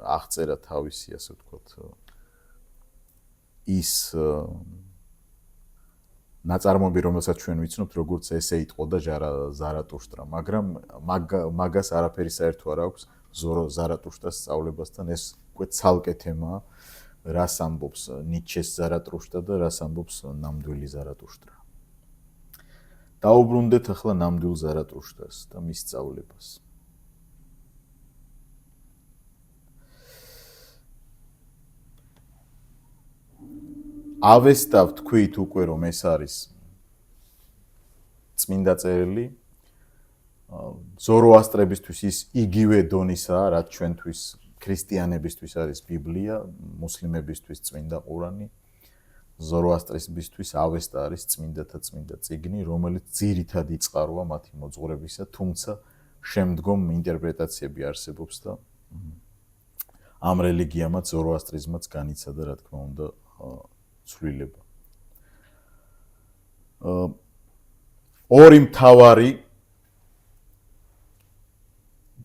A: აღწერა თავისი, ასე ვთქვათ, ის ნაწარმოები, რომელსაც ჩვენ ვიცნობთ, როგორც ესე იტყოდა და ზარატუშტრა, მაგრამ მაგას არაფერი საერთო არ აქვს ზარატუშტრას სწავლებასთან, ეს უკვე ცალკე თემაა, რას ამბობს ნიცშეს ზარატუშტრა და რას ამბობს ნამდვილი ზარატუშტრა. დაუბრუნდეთ ახლა ნამდვილ ზარატუშტრას და მის სწავლებას. ავესტა ვთქვით უკვე, რომ ეს არის წმინდა წერილი, ზოროასტრებისთვის ის იგივე დონისაა, რაც ჩვენთვის ქრისტიანებისთვის არის ბიბლია, მუსლიმებისთვის წმინდა ყურანი, ზოროასტრებისთვის ავესტა არის წმინდათა წმინდა წიგნი, რომელიც ძირითად იწყაროა მათი მოძღვრებისა, თუმცა შემდგომ ინტერპრეტაციები არსებობს და ამ რელიგიამაც ზოროასტრიზმაც განიცადა, რა თქმა უნდა, ცვლილება. ორი მთავარი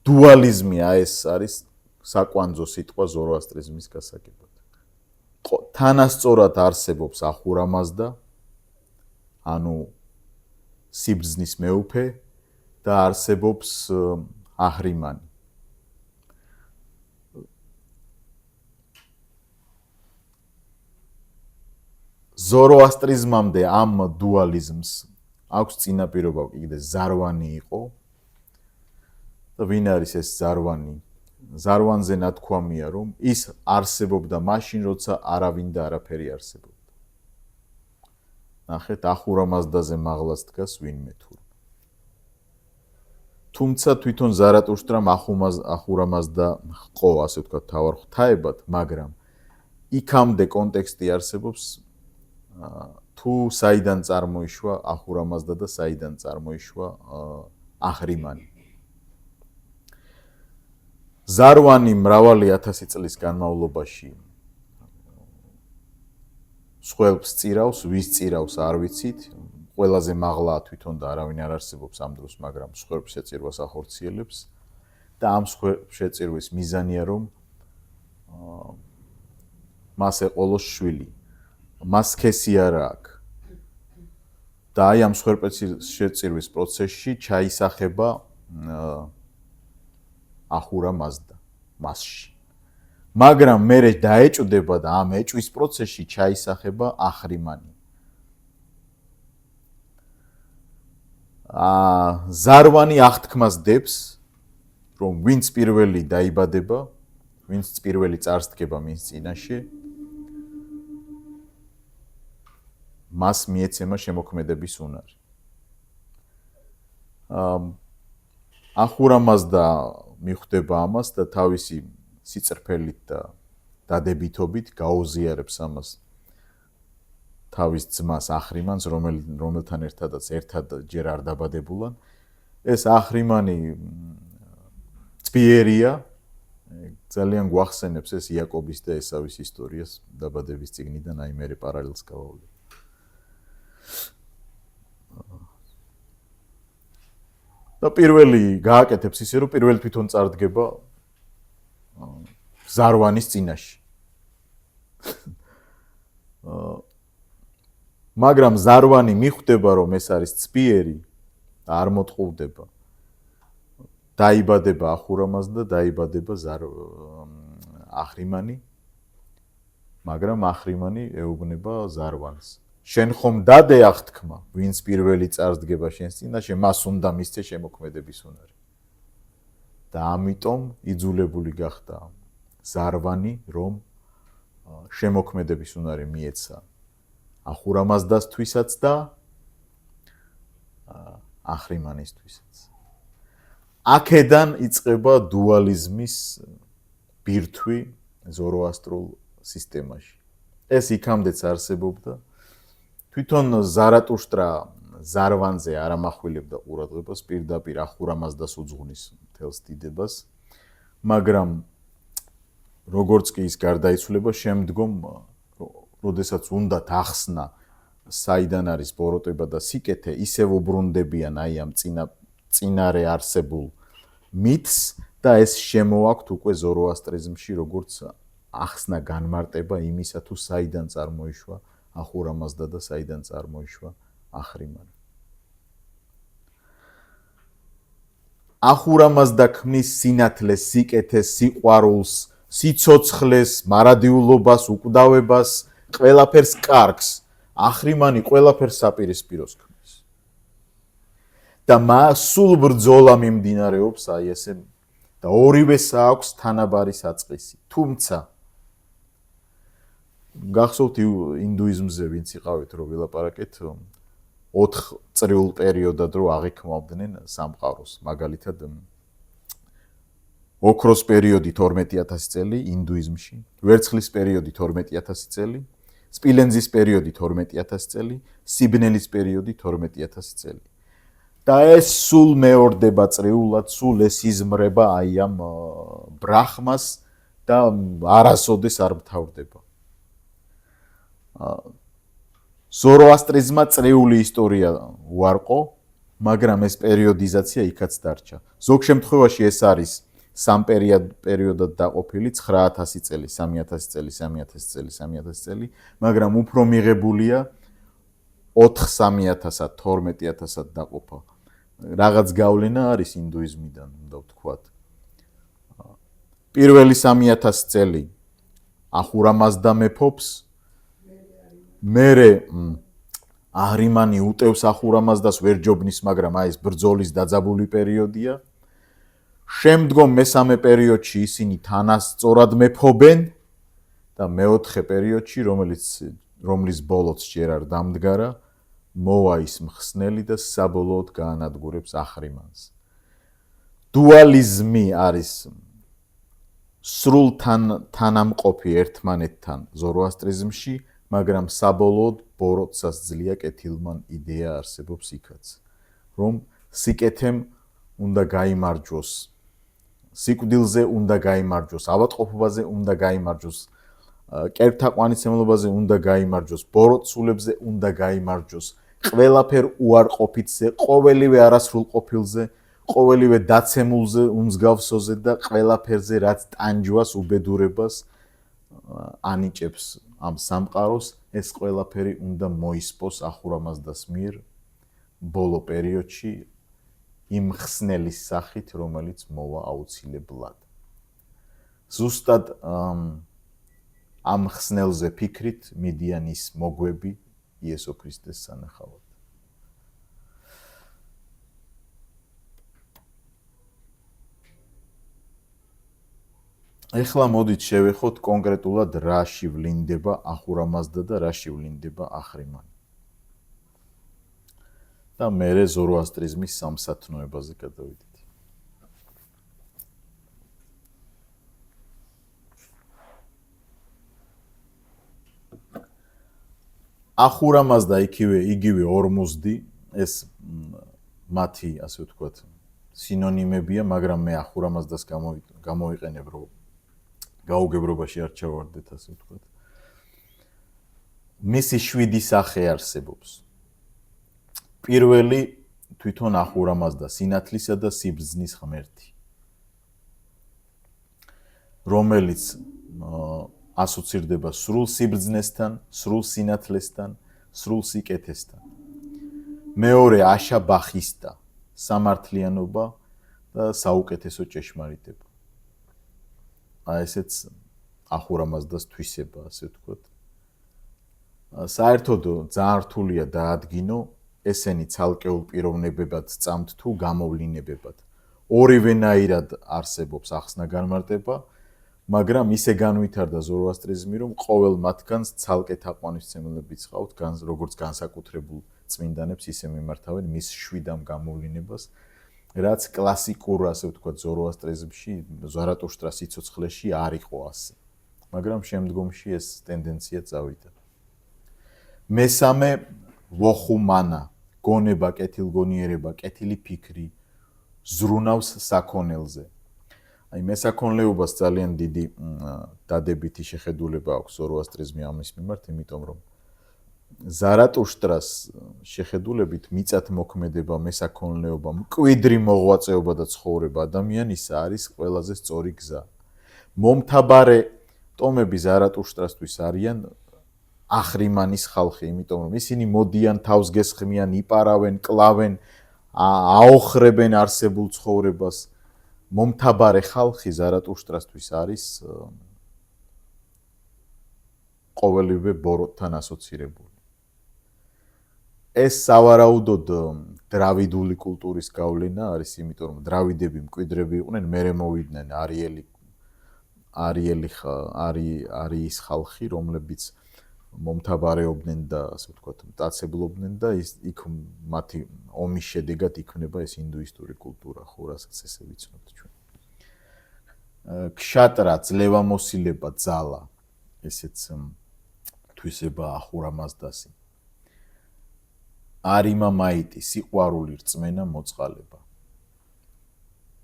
A: დუალიზმია ეს არის საკვანძო სიტყვა ზოროასტრიზმის გასაგებად. თანასწორად არსებობს ახურამაზდა, ანუ სიბრძნის მეუფე და არსებობს აჰრიმანი. ზოროასტრიზმამდე ამ დუალიზმს აქვს წინაპირობა კიდე ზარვანი იყო და ვინ არის ეს ზარვანი? ზარვანზე ნათქვამია, რომ ის არსებობდა მაშინ, როცა არავინ და არაფერი არსებობდა. ნახეთ, ახურამაზდაზე მაღლაც დგას ვინმე თურმე. თუმცა თვითონ ზარატუშტრამ ახურამაზდა ჰყო, ასე ვთქვათ, თავარ ღვთაებად, მაგრამ იქამდე კონტექსტი არსებობს თუ საიდან წარმოიშვა ახურამაზდა და საიდან წარმოიშვა აჰრიმანი. ზარვანი მრავალი 1000 წლის განმავლობაში სხვებს წირავს, ვის წირავს არ ვიცით, ყველაზე მაღლაა თვითონ და არავინ არ არსებობს ამ დროს, მაგრამ სხვებს შეწირვას ახორციელებს და ამ სხვებს შეწირვის მიზანია, რომ მას ეყოლოს შვილი. მას სქესი არა აქვს. და აი ამ შეწირვის პროცესში ჩაისახება ახურა მაზდა მასში. მაგრამ მე დაეჭვდება და ამ ეჭვის პროცესში ჩაისახება ახრიმანი. ზარვანი აღთქმას დებს, რომ ვინც პირველი დაიბადება, ვინც პირველი წარსდგება მის წინაშე, მას მიეცემა შემოქმედების უნარი. ახურა მაზდა მიხვდება ამას და თავისი სიწერფელით და დადებითობით გაუზიარებს ამას თავის ძმას ახრიმანს, რომელთან ერთად ჯერ არ დაბადებულან. ეს ახრიმანი ძვიერია, ძალიან გვახსენებს ეს იაკობის და ესავის ისტორიას დაბადების წიგნიდან, აი მე პარალელს გავავლე. და პირველი გააკეთებს ისე, რომ პირველ თვითონ წარდგება ზარვანის წინაშე. მაგრამ ზარვანი მიხვდება, რომ ეს არის ძვიერი და არ მოტყუდება. დაიბადება ახურამაზ და დაიბადება ახრიმანი, მაგრამ ახრიმანი ეუბნება ზარვანს. შენ ხომ დადე აღთქმა, ვინც პირველი წარსდგება შენს წინაშე, მას უნდა მისცე შემოქმედების უნარი. და ამიტომ იძულებული გახდა ზარვანი, რომ შემოქმედების უნარი მიეცა ახურამაზდასთვისაც და ახრიმანისთვისაც. აქედან იწყება დუალიზმის ბირთვი ზოროასტრულ სისტემაში. ეს იქამდეც არსებობდა. თვითონ ზარატუშტრა ზარვანზე არ ამახვილებდა ყურადღებას, პირდაპირ ახურამაზდას უძღვნის მთელს დიდებას, მაგრამ როგორც კი ის გარდაიცვლება, შემდგომ, როდესაც უნდა ახსნა საიდან არის ბოროტება და სიკეთე, ისევ უბრუნდებიან აი ამ წინარე არსებულ მითს და ეს შემოაქვთ უკვე ზოროასტრიზმში, როგორც ახსნა განმარტება იმისა, თუ საიდან წარმოიშვა ახურამაზდა და საიდან წარმოიშვა ახრიმანი. ახურამაზდა ქმნის სინათლეს, სიკეთეს, სიყვარულს, სიცოცხლეს, მარადიულობას, უკვდავებას, ყველაფერს კარგს. ახრიმანი ყველაფერს საპირისპიროს ქმნის. და სულ ბრძოლა მიმდინარეობს აი ესე და ორივეს აქვს თანაბარი საწყისი. თუმცა გახსოვთ ინდუიზმზე ვინც იყავით რომ ვილაპარაკეთ 4 წრიულ პერიოდად რო აღიქმავდნენ სამყაროს, მაგალითად ოქროს პერიოდი 12000 წელი ინდუიზმში, ვერცხლის პერიოდი 12000 წელი, სპილენძის პერიოდი 12000 წელი, სიბნელის პერიოდი 12000 წელი. და ეს სულ მეორდება წრიულად, სულ ეს იზმრება აი ამ ბრაჰმას და არასოდეს არ მთავრდება. ზოროასტრიზმმა წრიული ისტორია უარყო, მაგრამ ეს პერიოდიზაცია იქაც დარჩა. ზოგ შემთხვევაში ეს არის სამ პერიოდად დაყოფილი 9000 წელი, 3000 წელი, 3000 წელი, 3000 წელი, მაგრამ უფრო მიღებულია 4-3000-ად, 12000-ად დაყოფა. რაღაც გავლენა არის ინდუიზმიდან, უნდა ვთქვათ. პირველი 3000 წელი ახურამაზდა მეფობს, მერე ახრიმანი უტევს ახურამაზდას ვერ ჯობნის, მაგრამ აი ეს ბრძოლის დაძაბული პერიოდია. შემდგომ მესამე პერიოდში ისინი თანასწორად მეფობენ და მეოთხე პერიოდში, რომლის ბოლოც ჯერ არ დამდგარა, მოვა ის მხსნელი და საბოლოოდ გაანადგურებს ახრიმანს. დუალიზმი არის სრულ თანამყოფი ერთმანეთთან ზოროასტრიზმში, მაგრამ საბოლოოდ ბოროტსაც ძლია კეთილმან იდეა არსებობს იქაც, რომ სიკეთემ უნდა გაიმარჯვოს, სიკვდილზე უნდა გაიმარჯვოს, ავადმყოფობაზე უნდა გაიმარჯვოს, კერპთაყვანისმცემლობაზე უნდა გაიმარჯვოს, ბოროტსულებზე უნდა გაიმარჯვოს, ყველაფერ უარყოფითზე, ყოველივე არასრულყოფილზე, ყოველივე დაცემულზე, უმსგავსოზე და ყველაფერზე, რაც ტანჯვას, უბედურებას ანიჭებს ამ სამყაროს, ეს ყველაფერი უნდა მოისპოს ახურამაზდას მიერ ბოლო პერიოდში იმ ხსნელის სახით, რომელიც მოვა აუცილებლად. ზუსტად ამ ხსნელზე ფიქრით მიდიან ის მოგვები იესო ქრისტეს სანახავად. ეხლა მოდით შევეხოთ კონკრეტულად რაში ვლინდება ახურამაზდა და რაში ვლინდება ახრიმანი. და მერე ზოროასტრიზმის სამსათნოებაზე გადავიდეთ. ახურამაზდა იგივე ორმოზდი, ეს მათი, ასე ვთქვათ, სინონიმებია, მაგრამ მე ახურამაზდას გამოვიყენებ, რომ გაუგებრობაში არ ჩავარდეთ, ასე ვთქვათ. მისი 7 სახე არსებობს. პირველი თვითონ ახურამაზდა, სინათლისა და სიბრძნის ღმერთი, რომელიც ასოცირდება სრულ სიბრძნესთან, სრულ სინათლესთან, სრულ სიკეთესთან. მეორე აშაბახისტა, სამართლიანობა და საუკეთესო ჭეშმარიტება. ესეც ახურამაზდას თვისება, ასე ვთქვათ. საერთოდ ძალიან რთულია დაადგინო, ესენი ცალკეულ პიროვნებებად წამთ თუ გამოვლინებებად. ორივენაირად არსებობს ახსნა-განმარტება, მაგრამ ისე განვითარდა ზოროასტრიზმი, რომ ყოველ მათგანს ცალკე თაყვანისმცემელებიც ყავთ, როგორც განსაკუთრებულ წმინდანებს ისე მიმართავენ მის 7 გამოვლინებას, რაც კლასიკურ, ასე ვთქვათ, ზოროასტრიზმში, ზარატუშტრას სიცოცხლეში არ იყო ასე. მაგრამ შემდგომში ეს ტენდენცია წავიდა. მესამე ვოხუმანა, გონება, კეთილგონიერება, კეთილი ფიქრი, ზრუნავს საქონელზე. აი მესაქონლეობას ძალიან დიდი დადებითი შეხედულება აქვს ზოროასტრიზმი ამის მიმართ, იმიტომ რომ ზარატუშტრას შეხედულებით მიწათმოქმედება, მესაქონლეობა, მკვიდრი მოღვაწეობა და ცხოვრება ადამიანისა არის ყველაზე სწორი გზა. მომთაბარე ტომები ზარატუშტრასთვის არიან ახრიმანის ხალხი, იმიტომ რომ ისინი მოდიან, თავს გესხმიან, იპარავენ, კლავენ, აოხრებენ არსებულ ცხოვრებას. მომთაბარე ხალხი ზარატუშტრასთვის არის ყოველივე ბოროტთან ასოცირებული. ეს სავარაუდოდ დრავიდული კულტურის გავლენა არის, იმიტომ რომ დრავიდები მკვიდრები იყვნენ, მერე მოვიდნენ არიის ხალხი, რომლებიც მომთაბარეობდნენ და ასე ვთქვათ, მტაცებლობდნენ და იქ მათი ომის შედეგად იქმნება ეს ინდუისტური კულტურა, ხო, რასაც ესე ვიცნობთ ჩვენ. ქშატრა, ძლევამოსილება, ძალა, ესეც თვისება ახურამაზდასი. არიმა მაიტი, სიყვარული, რწმენა, მოწყალება.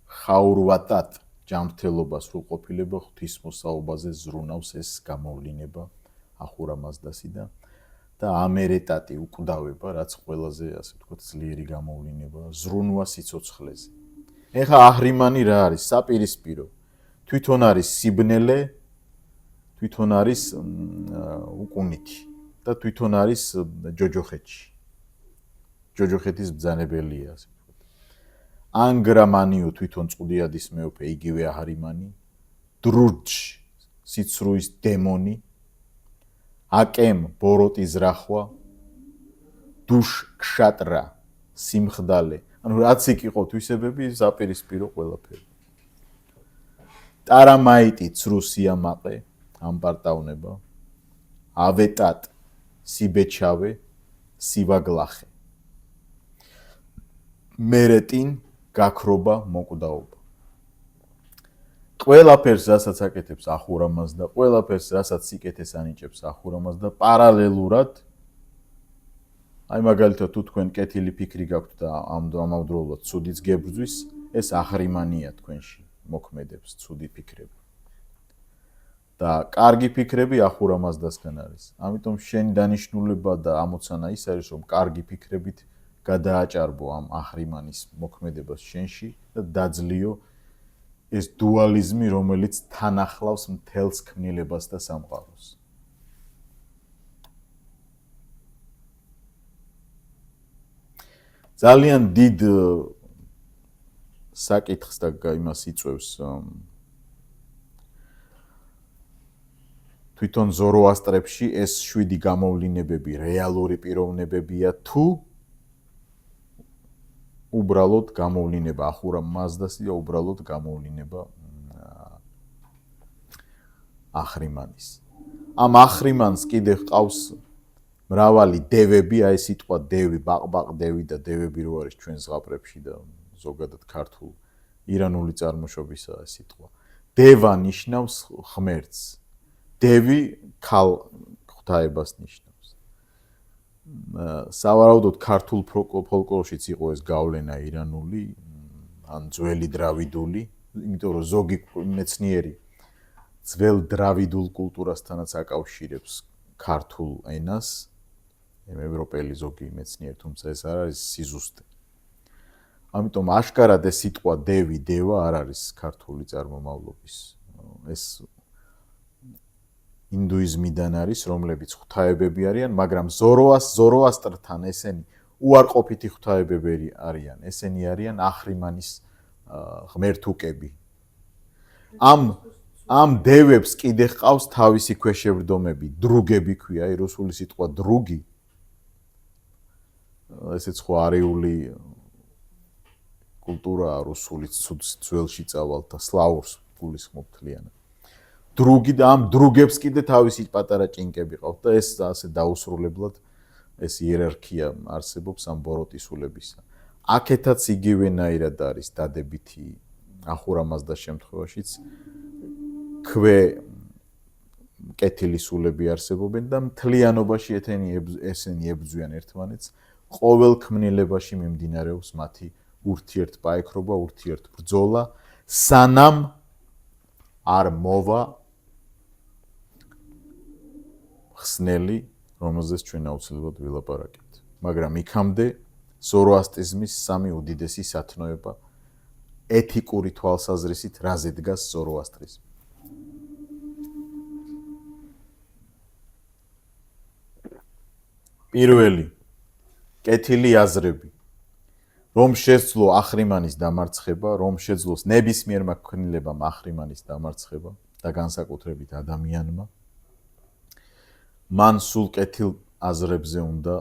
A: ხაურვატატ, ჯანმრთელობა, სრულყოფილება, ღვთისმოსაობაზე ზრუნავს ეს გამოვლინება ახურამაზდასიდან და ამერეტატი, უკვდავება, რაც ყველაზე, ასე ვთქვათ, ძლიერი გამოვლინება, ზრუნვა სიცოცხლეზე. ეხა ახრიმანი რა არის? საპირისპირო. თვითონ არის სიბნელე, თვითონ არის უკუნითი და თვითონ არის ჯოჯოხეთში. ჯოჯოხეთის ბრძანებელია, ასე ვთქვათ. ანგრამანიო თვითონ წყუდიადის მეუფე, იგივე ახრიმანი, დრუჯ, სიცრუის დემონი, აკემ, ბოროტი ზრახვა, დუშ ქშატრა, სიმხდალე. ანუ რაც იქ იყო თვისებები, საპირისპირო ყველაფერი. ტარამაიტი, ცრუ სიამაყე, ამპარტავნება, ავეტატ, სიბეჩავე, სივაგლახე. მერეტინ, გაქრობა, მოკვდაობა. ყველაფერს, რასაც აკეთებს ახურამაზდა, ყველაფერს, რასაც სიკეთეს ანიჭებს ახურამაზდა, პარალელურად, აი მაგალითად თუ თქვენ კეთილი ფიქრი გაქვთ და ამავდროულად ცუდიც გებრძვის, ეს ახრიმანია თქვენში მოქმედებს ცუდი ფიქრები. და კარგი ფიქრები ახურამაზდასგან არის. ამიტომ შენი დანიშნულება და ამოცანა ის არის, რომ კარგი ფიქრებით გადააჭარბო ამ ახრიმანის მოქმედებას შენში და დაძლიო ეს დუალიზმი, რომელიც თან ახლავს მთელს ქმნილებას და სამყაროს. ძალიან დიდ საკითხს და იმას იწვევს თვითონ ზოროასტრებში ეს 7 გამოვლინებები რეალური პიროვნებებია თუ უბრალოდ გამოვლინება ახურა მაზდასი და უბრალოდ გამოვლინება ახრიმანის. ამ ახრიმანს კიდე ჰყავს მრავალი დევები, აი სიტყვა დევი, ბაყბაყ დევი და დევები რო არის ჩვენ ზღაპრებში და ზოგადად ქართულ ირანული წარმოშობისაა სიტყვა. დევა ნიშნავს ღმერთს. დევი ქალ ღვთაებას ნიშნავს. სავარაუდოდ ქართულ ფოლკლორშიც იყო ეს გავლენა ირანული, ან ძველი დრავიდული, იმიტომ რომ ზოგი მეცნიერი ძველ დრავიდულ კულტურასთანაც აკავშირებს ქართულ ენას, ევროპელი ზოგი მეცნიერი, თუმცა ეს არ არის სიზუსტე. ამიტომ აშკარად ეს სიტყვა დევი, დევა არ არის ქართული წარმომავლობის. ეს ინდუიზმიდან არის, რომლებიც ღვთაებები არიან, მაგრამ ზოროასტრთან ესენი უარყოფითი ღვთაებები არიან. ესენი არიან ახრიმანის ღმერთუკები. ამ დევებს კიდე ჰყავს თავისი ქვეშევრდომები, დრუგები ქვია, რუსული სიტყვა დრუგი. ესეც ხო არიული კულტურაა რუსული ძველში წავალთა სლავურს გულისხმობ თლიანად. დრუგი და ამ დრუგებს კიდე თავისი პატარა ჭინკები ყავთ და ეს ასე დაუსრულებლად ეს იერარქია არსებობს ამ ბოროტისულებისა. აქეთაც იგივენაირად არის დადებითი ახურამაზდას შემთხვევაშიც ქვე კეთილისულები არსებობენ და მთლიანობაში ესენი ებრძვიან ერთმანეთს. ყოველ ქმნილებაში მიმდინარეობს მათი ურთიერთპაექრობა, ურთიერთბრძოლა, სანამ არ მოვა ხსნელი, რომელზეც ჩვენ აუცილებლად ვილაპარაკებთ. მაგრამ იქამდე ზოროასტრიზმის სამი უდიდესი სათნოება ეთიკური თვალსაზრისით რაზე დგას ზოროასტრიზმი. პირველი კეთილი აზრები, რომ შეძლო ახრიმანის დამარცხება, რომ შეძლოს ნებისმიერმა ქმნილებამ ახრიმანის დამარცხება და განსაკუთრებით ადამიანმა, მან სულ კეთილ აზრებზე უნდა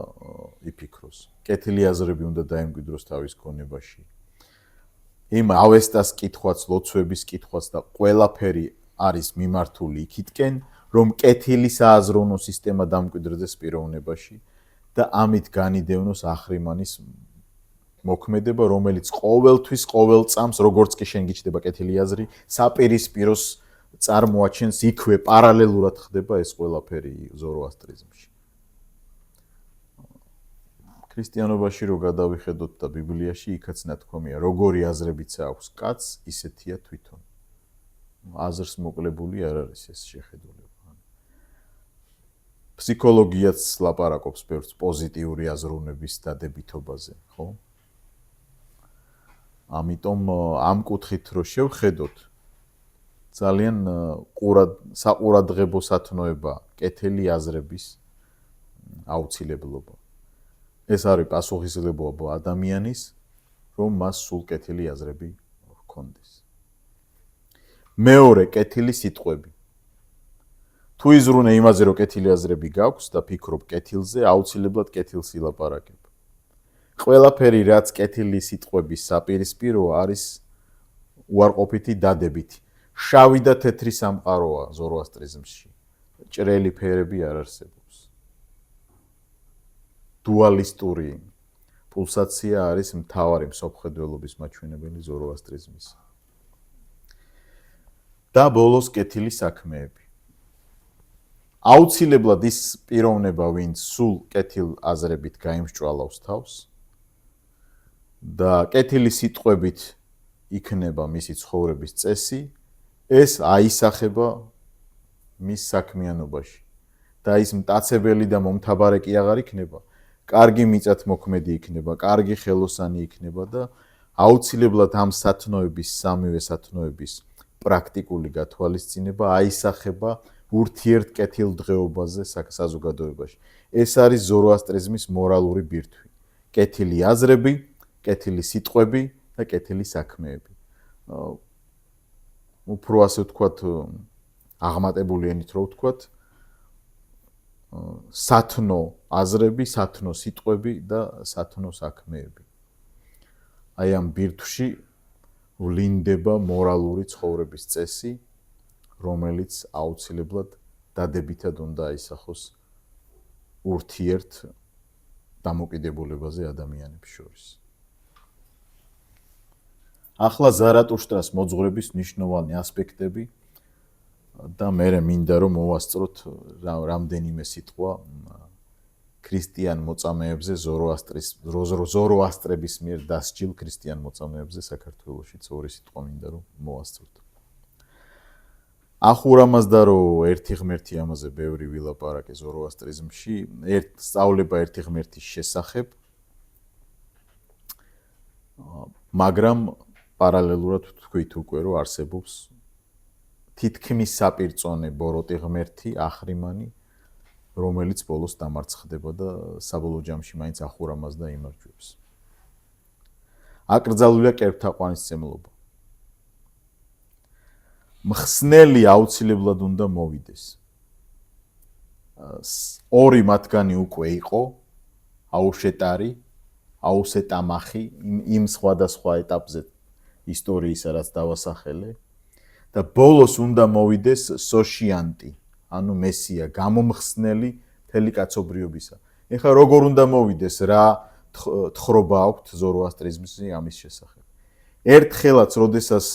A: იფიქროს. კეთილი აზრები უნდა დაემკვიდროს თავის გონებაში. იმ ავესტას კითხვაც, ლოცვების კითხვაც და ყველაფერი არის მიმართული იქითკენ, რომ კეთილი სააზროვნო სისტემა დამკვიდრდეს პიროვნებაში და ამით განიდევნოს ახრიმანის მოქმედება, რომელიც ყოველთვის, ყოველ წამს, როგორც კი შენ გიჩნდება კეთილი აზრი, საპირისპიროს წარმოაჩენს იქვე პარალელურად ხდება ეს ყველაფერი ზოროასტრიზმში. ქრისტიანობაში რო გადავიხედოთ და ბიბლიაში იქაც ნათქვამია, როგორი აზრებიც აქვს კაცს, ისეთია თვითონ. აზრს მოკლებული არ არის ეს შეხედულება. ფსიქოლოგიაც ლაპარაკობს ბევრს პოზიტიური აზროვნების დადებითობაზე, ხო? ამიტომ ამ კუთხით რო შევხედოთ, ძალიან საყურადღებო სათნოება კეთილი აზრების აუცილებლობა. ეს არის პასუხისმგებლობა ადამიანის, რომ მას სულ კეთილი აზრები ჰქონდეს. მეორე კეთილი სიტყვები. თუ იზრუნე იმაზე, რომ კეთილი აზრები გაქვს და ფიქრობ კეთილზე, აუცილებლად კეთილს ილაპარაკებ. ყველაფერი, რაც კეთილი სიტყვების საპირისპიროა, არის უარყოფითი დადებითი. შავი და თეთრი სამყაროა ზოროასტრიზმში. ჭრელი ფერები არ არსებობს. დუალისტური პულსაცია არის მთავარი მსოფლმხედველობის მაჩვენებელი ზოროასტრიზმის. და ბოლოს კეთილი საქმეები. აუცილებლად ის პიროვნება, ვინც სულ კეთილ აზრებით გაიმსჭვალავს თავს და კეთილი სიტყვებით იქნება მისი ცხოვრების წესი, ეს აისახება მის საქმიანობაში და ის მტაცებელი და მომთაბარე კი აღარ იქნება, კარგი მიწათმოქმედი იქნება, კარგი ხელოსანი იქნება და აუცილებლად ამ სათნოების, სამივე სათნოების პრაქტიკული გათვალისწინება აისახება ურთიერთკეთილ დღეობაზე საზოგადოებაში. ეს არის ზოროასტრიზმის მორალური ბირთვი. კეთილი აზრები, კეთილი სიტყვები და კეთილი საქმეები. უფრო ასე ვთქვათ, აღმატებული ენით რო ვთქვათ, სათნო აზრები, სათნო სიტყვები და სათნო საქმეები. აი ამ ბირთვში ვლინდება მორალური ცხოვრების წესი, რომელიც აუცილებლად დადებითად უნდა აისახოს ურთიერთ დამოკიდებულებაზე ადამიანებს შორის. ახლა ზარატუშტრას მოძღვრების მნიშვნელოვანი ასპექტები და მე მინდა რომ მოვასწროთ რამდენიმე სიტყვა ქრისტიან მოწამეებზე ზოროასტრების მიერ დასჯილ ქრისტიან მოწამეებზე საქართველოშიც ორი სიტყვა მინდა რომ მოვასწროთ. ახურამაზდა რომ ერთი ღმერთი ამაზე ბევრი ვილაპარაკე ზოროასტრიზმში, სწავლება ერთი ღმერთის შესახებ, მაგრამ პარალელურად თქვით უკვე რომ არსებობს თითქმის საპირწონე ბოროტი ღმერთი, ახრიმანი, რომელიც ბოლოს დამარცხდება და საბოლოო ჯამში მაინც ახურამაზდა იმარჯვებს. აკრძალულია კერპთაყვანისმცემლობა. მხსნელი აუცილებლად უნდა მოვიდეს. ორი მათგანი უკვე იყო, აუშეტარი, აუსეტამახი იმ სხვადასხვა ეტაპზე ისტორიისა, რაც დავასახელე და ბოლოს უნდა მოვიდეს სოშიანტი, ანუ მესია, გამომხსნელი მთელი კაცობრიობისა. ეხლა როგორ უნდა მოვიდეს, რა თხრობა აქვთ ზოროასტრიზმში ამის შესახებ. ერთხელაც, როდესაც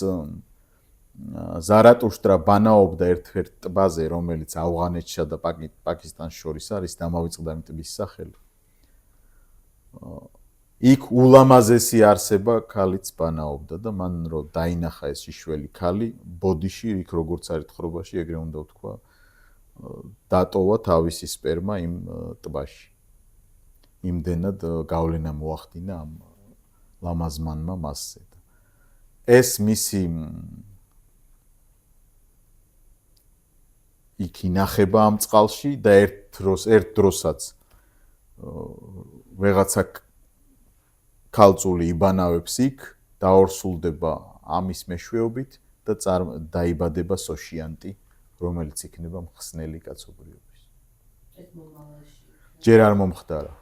A: ზარატუშტრა ბანაობდა ერთ-ერთ ტბაზე, რომელიც ავღანეთსა და პაკისტანს შორის არის, დამავიწყდა იმ ტბის სახელი. იქ ულამაზესი არსება ქალიც ბანაობდა და მან რო დაინახა ეს შიშველი ქალი, ბოდიში, იქ როგორც არის თხრობაში, ეგრე უნდა ვთქვა, დატოვა თავისი სპერმა იმ ტბაში. იმდენად გავლენა მოახდინა ამ ლამაზმანმა მასზე. ეს მისი იქ ინახება ამ წყალში და ერთ დროსაც ვეღაცა ქალწული იბანავებს იქ, დაორსულდება ამის მეშვეობით და დაიბადება სოშიანტი, რომელიც იქნება მხსნელი კაცობრიობის.
B: ეს მომავალში.
A: ჯერ არ მომხდარა.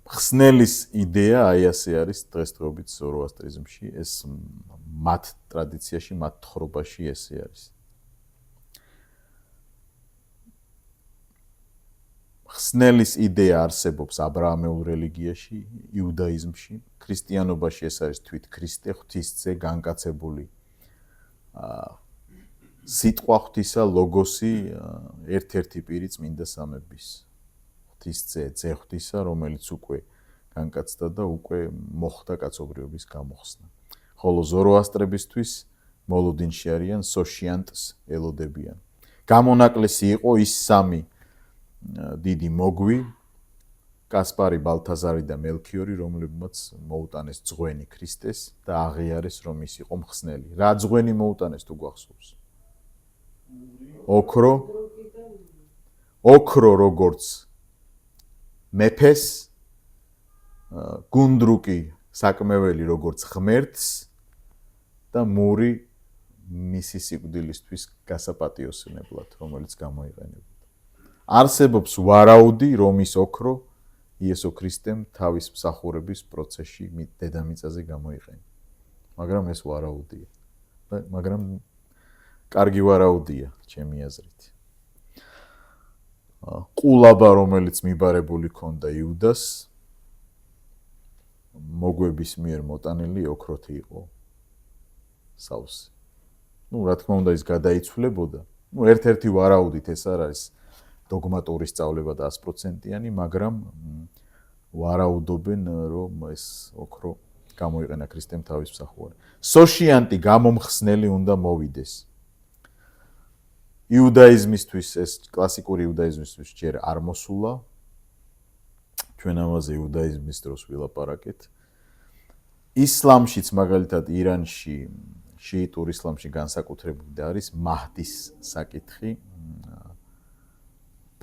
A: მხსნელის იდეა აი ასე არის დღესდღეობით ზოროასტრიზმში, ეს მათ ტრადიციაში, მათ თხრობაში ესე არის. მხსნელის იდეა არსებობს აბრაამეულ რელიგიაში, იუდაიზმში, ქრისტიანობაში ეს არის თვით ქრისტე, ღვთისძე, განკაცებული სიტყვა ღვთისა, ლოგოსი, ერთ-ერთი პირი წმინდა სამების. ღვთისძე, ძე ღვთისა, რომელიც უკვე განკაცდა და უკვე მოხდა კაცობრიობის გამოხსნა. ხოლო ზოროასტრებისთვის მოლოდინში არიან სოშიანტს ელოდებიან. გამონაკლისი იყო ის სამი დიდი მოგვი, კასპარი, ბალთაზარი და მელქიორი, რომლებმაც მოუტანეს ძღვენი ქრისტეს და აღიარეს, რომ ის იყო მხსნელი. რა ძღვენი მოუტანეს თუ გვახსოვს? ოქრო როგორც მეფეს, გუნდრუკი საკმეველი როგორც ღმერთს და მური მისი სიკვდილისთვის გასაპატიოსნებლად, რომელიც გამოიყენებოდა. არსებობს ვარაუდი, რომ ის ოქრო იესო ქრისტემ თავის მსახურების პროცესში დედამიწაზე გამოიყენა. მაგრამ ეს ვარაუდია. მაგრამ კარგი ვარაუდია, ჩემი აზრით. ყულაბა, რომელიც მიბარებული ქონდა იუდას, მოგვების მიერ მოტანილი ოქროთი იყო სავსე. რა თქმა უნდა, ის გადაიცვლებოდა. ერთ-ერთი ვარაუდით ეს არ არის დოგმატური სწავლება და 100%-იანი, მაგრამ ვარაუდობენ, რომ ეს ოქრო გამოიყენა ქრისტემ თავის მსახურად. სოშიანტი გამომხსნელი უნდა მოვიდეს. იუდაიზმისთვის, ეს კლასიკური იუდაიზმისთვის ჯერ არ მოსულა. ჩვენ ამაზე იუდაიზმის დროს ვილაპარაკეთ. ისლამშიც, მაგალითად, ირანში, შიიტურ ისლამში განსაკუთრებული არის მაჰდის საკითხი.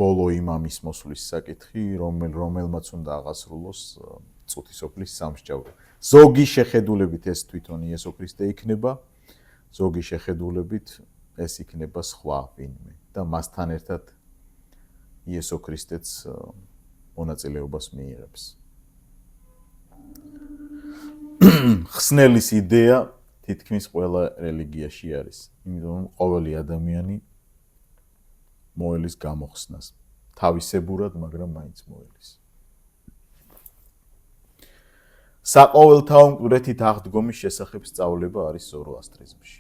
A: ბოლო იმამის მოსვლის საკითხი, რომელმაც უნდა აღასრულოს წუთი სოფლის სამსჯავრო. ზოგი შეხედულებით ეს თვითონ იესო ქრისტე იქნება, ზოგი შეხედულებით ეს იქნება სხვა ვინმე და მასთან ერთად იესო ქრისტეც მონაწილეობას მიიღებს. ხსნელის იდეა თითქმის ყველა რელიგიაში არის, იმიტომ რომ ყოველი ადამიანი მოელის გამოხსნას, თავისებურად, მაგრამ მაინც მოელის. საყოველთაო მკვდრეთით აღდგომის შესახებ სწავლება არის ზოროასტრიზმში.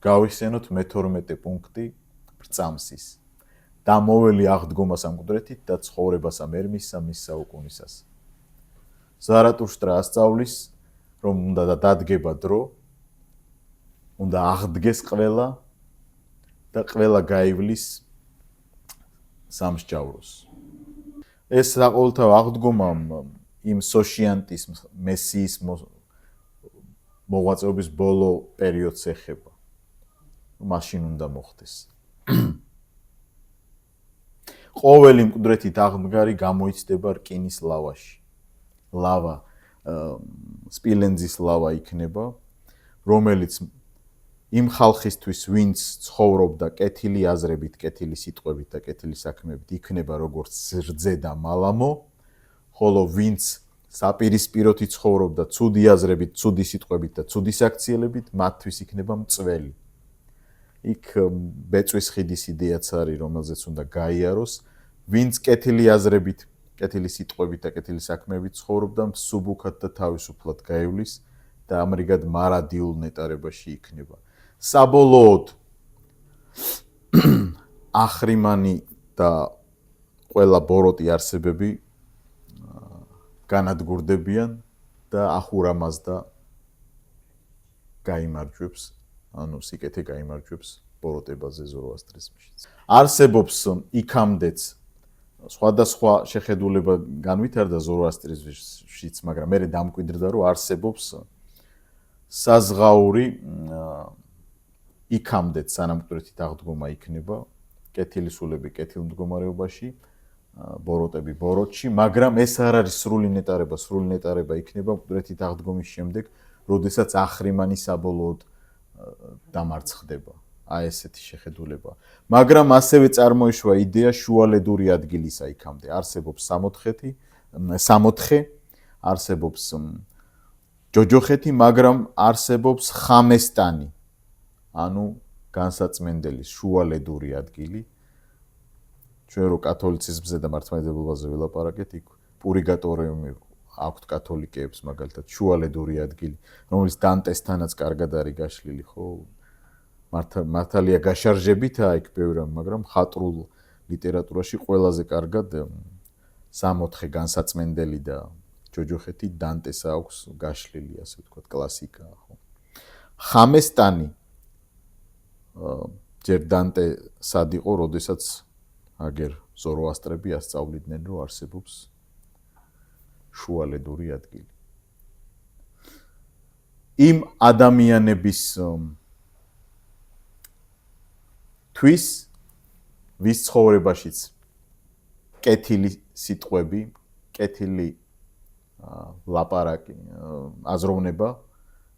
A: გავიხსენოთ მე-12 პუნქტი ბრწამსის. დამოველი აღდგომას ამ მკვდრეთით და ცხოვრებას ამ ερμისსა მის საუკუნისას. ზარატუშტრა ასწავლის, რომ უნდა დადგება დრო, უნდა აღდგეს ყველა და ყველა გაივლის სამსჯავროს. ეს საყოველთაო აღდგომა იმ სოშიანტის მესიის მოღვაწეობის ბოლო პერიოდს ეხება. მაშინ უნდა მოხდეს. ყოველი მკვდრეთით აღდგარი გამოიცდება რკინის ლავაში. ლავა სპილენძის ლავა იქნება, რომელიც იმ ხალხისთვის, ვინც ცხოვრობდა კეთილი აზრებით, კეთილი სიტყვებით და კეთილი საქმეებით, იქნება როგორც რძე და მალამო, ხოლო ვინც საპირისპიროდ ცხოვრობდა ცუდი აზრებით, ცუდი სიტყვებით და ცუდი საქციელებით, მათთვის იქნება მწველი. იქ ბეწვის ხიდის იდეაც არის, რომელზეც უნდა გაიაროს, ვინც კეთილი აზრებით, კეთილი სიტყვებით და კეთილი საქმეებით ცხოვრობდა, მსუბუქად და თავისუფლად გაივლის და ამრიგად მარადიულ ნეტარებაში იქნება. საბოლოოდ ახრიმანი და ყველა ბოროტი არსებები განადგურდებიან და ახურამაზდა გაიმარჯვებს, ანუ სიკეთე გაიმარჯვებს ბოროტებაზე ზოროასტრიზმში. არსებობს იქამდეც სხვადასხვა შეხედულება განვითარდა ზოროასტრიზმშიც, მაგრამ მე დამკვიდრდა, რომ არსებობს საზღაური იქამდეც სანამ მკვდრეთით აღდგომა იქნება, კეთილი სულები კეთილ მდგომარეობაში, ბოროტები ბოროტში, მაგრამ ეს არ არის სრული ნეტარება, სრული ნეტარება იქნება მკვდრეთით აღდგომის შემდეგ, როდესაც ახრიმანი საბოლოოდ დამარცხდება. აი ესეთი შეხედულება. მაგრამ ასევე წარმოიშვა იდეა შუალედური ადგილისა იქამდე. არსებობს სამოთხე, არსებობს ჯოჯოხეთი, მაგრამ არსებობს ხამესტანი. ანუ განსაწმენდელი შუალედური ადგილი. ჩვენ რო კათოლიციზმზე და მართლმადიდებლობაზე ვილაპარაკეთ, იქ პურიგატორიუმი აქვთ კათოლიკეებს, მაგალითად შუალედური ადგილი, რომელიც დანტესთანაც კარგად არის გაშლილი, ხო? მართალია გაშარჟებითაა იქ ბევრი რამ, მაგრამ ხატრულ ლიტერატურაში ყველაზე კარგად სამოთხე განსაწმენდელი და ჯოჯოხეთი დანტეს აქვს გაშლილი, ასე ვთქვათ, კლასიკაა, ხო? ხამესტანი ჯერ დანტე სად იყო, როდესაც აგერ ზოროასტრები ასწავლიდნენ, რომ არსებობს შუალედური ადგილი. იმ ადამიანების თვის, ვის ცხოვრებაშიც კეთილი სიტყვები, კეთილი ლაპარაკი, აზროვნება,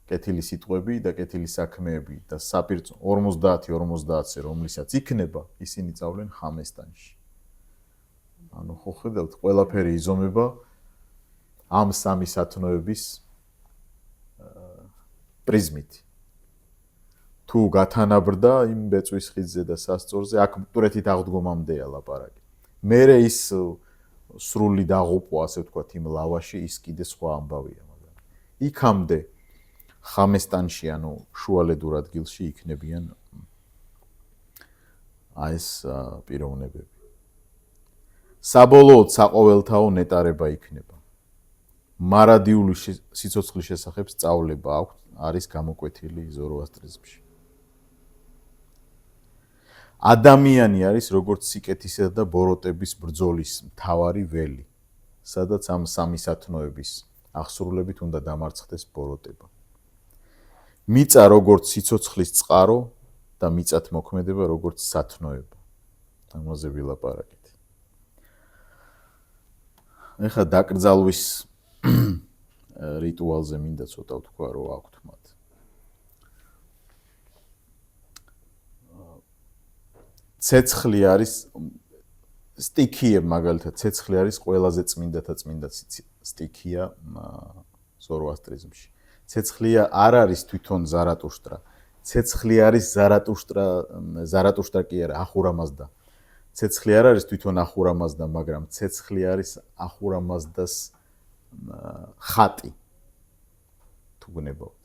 A: კეთილი სიტყვები და კეთილი საქმეები და საპირწო 50-50-ზე რომლისაც იქნება, ისინი წავლენ ხამესტანში. ანუ ხო ხედავთ, ყველაფერი იზომება ამ სამი სათნოების პრიზმით. თუ გათანაბრდა იმ ბეწვის ხიდზე და სასწორზე, აქ მკვდრეთით აღდგომამდეა ლაპარაკი. მერე ის სრული დაღუპვა, ასე ვთქვათ, იმ ლავაში, ის კიდე სხვა ამბავია, მაგრამ იქამდე ხამესტანში, ანუ შუალედურ ადგილში იქნებიან ეს პიროვნებები. საბოლოოდ საყოველთაო ნეტარება იქნება. მარადიული სიცოცხლის შესახებ სწავლება აქვს, არის გამოკვეთილი ზოროასტრიზმში. ადამიანი არის როგორც სიკეთისა და ბოროტების ბრძოლის მთავარი ველი, სადაც ამ სამი სათნოების აღსრულებით უნდა დამარცხდეს ბოროტება. მიწა როგორც სიცოცხლის წყარო და მიწათმოქმედება როგორც სათნოება. ამაზე ვილაპარაკეთ. ეხლა დაკრძალვის რიტუალზე მინდა ცოტა ვთქვა, რომ აქვთ მათ. ცეცხლი არის სტიქია, მაგალითად, ცეცხლი არის ყველაზე წმინდათა წმინდა სტიქია ზოროასტრიზმში. ცეცხლია არ არის თვითონ ზარატუშტრა. ცეცხლი არის ზარატუშტრა კი არა, ახურამაზდა. ცეცხლი არ არის თვითონ ახურამაზდა, მაგრამ ცეცხლი არის ახურამაზდას ხატი. თუ გნებავთ.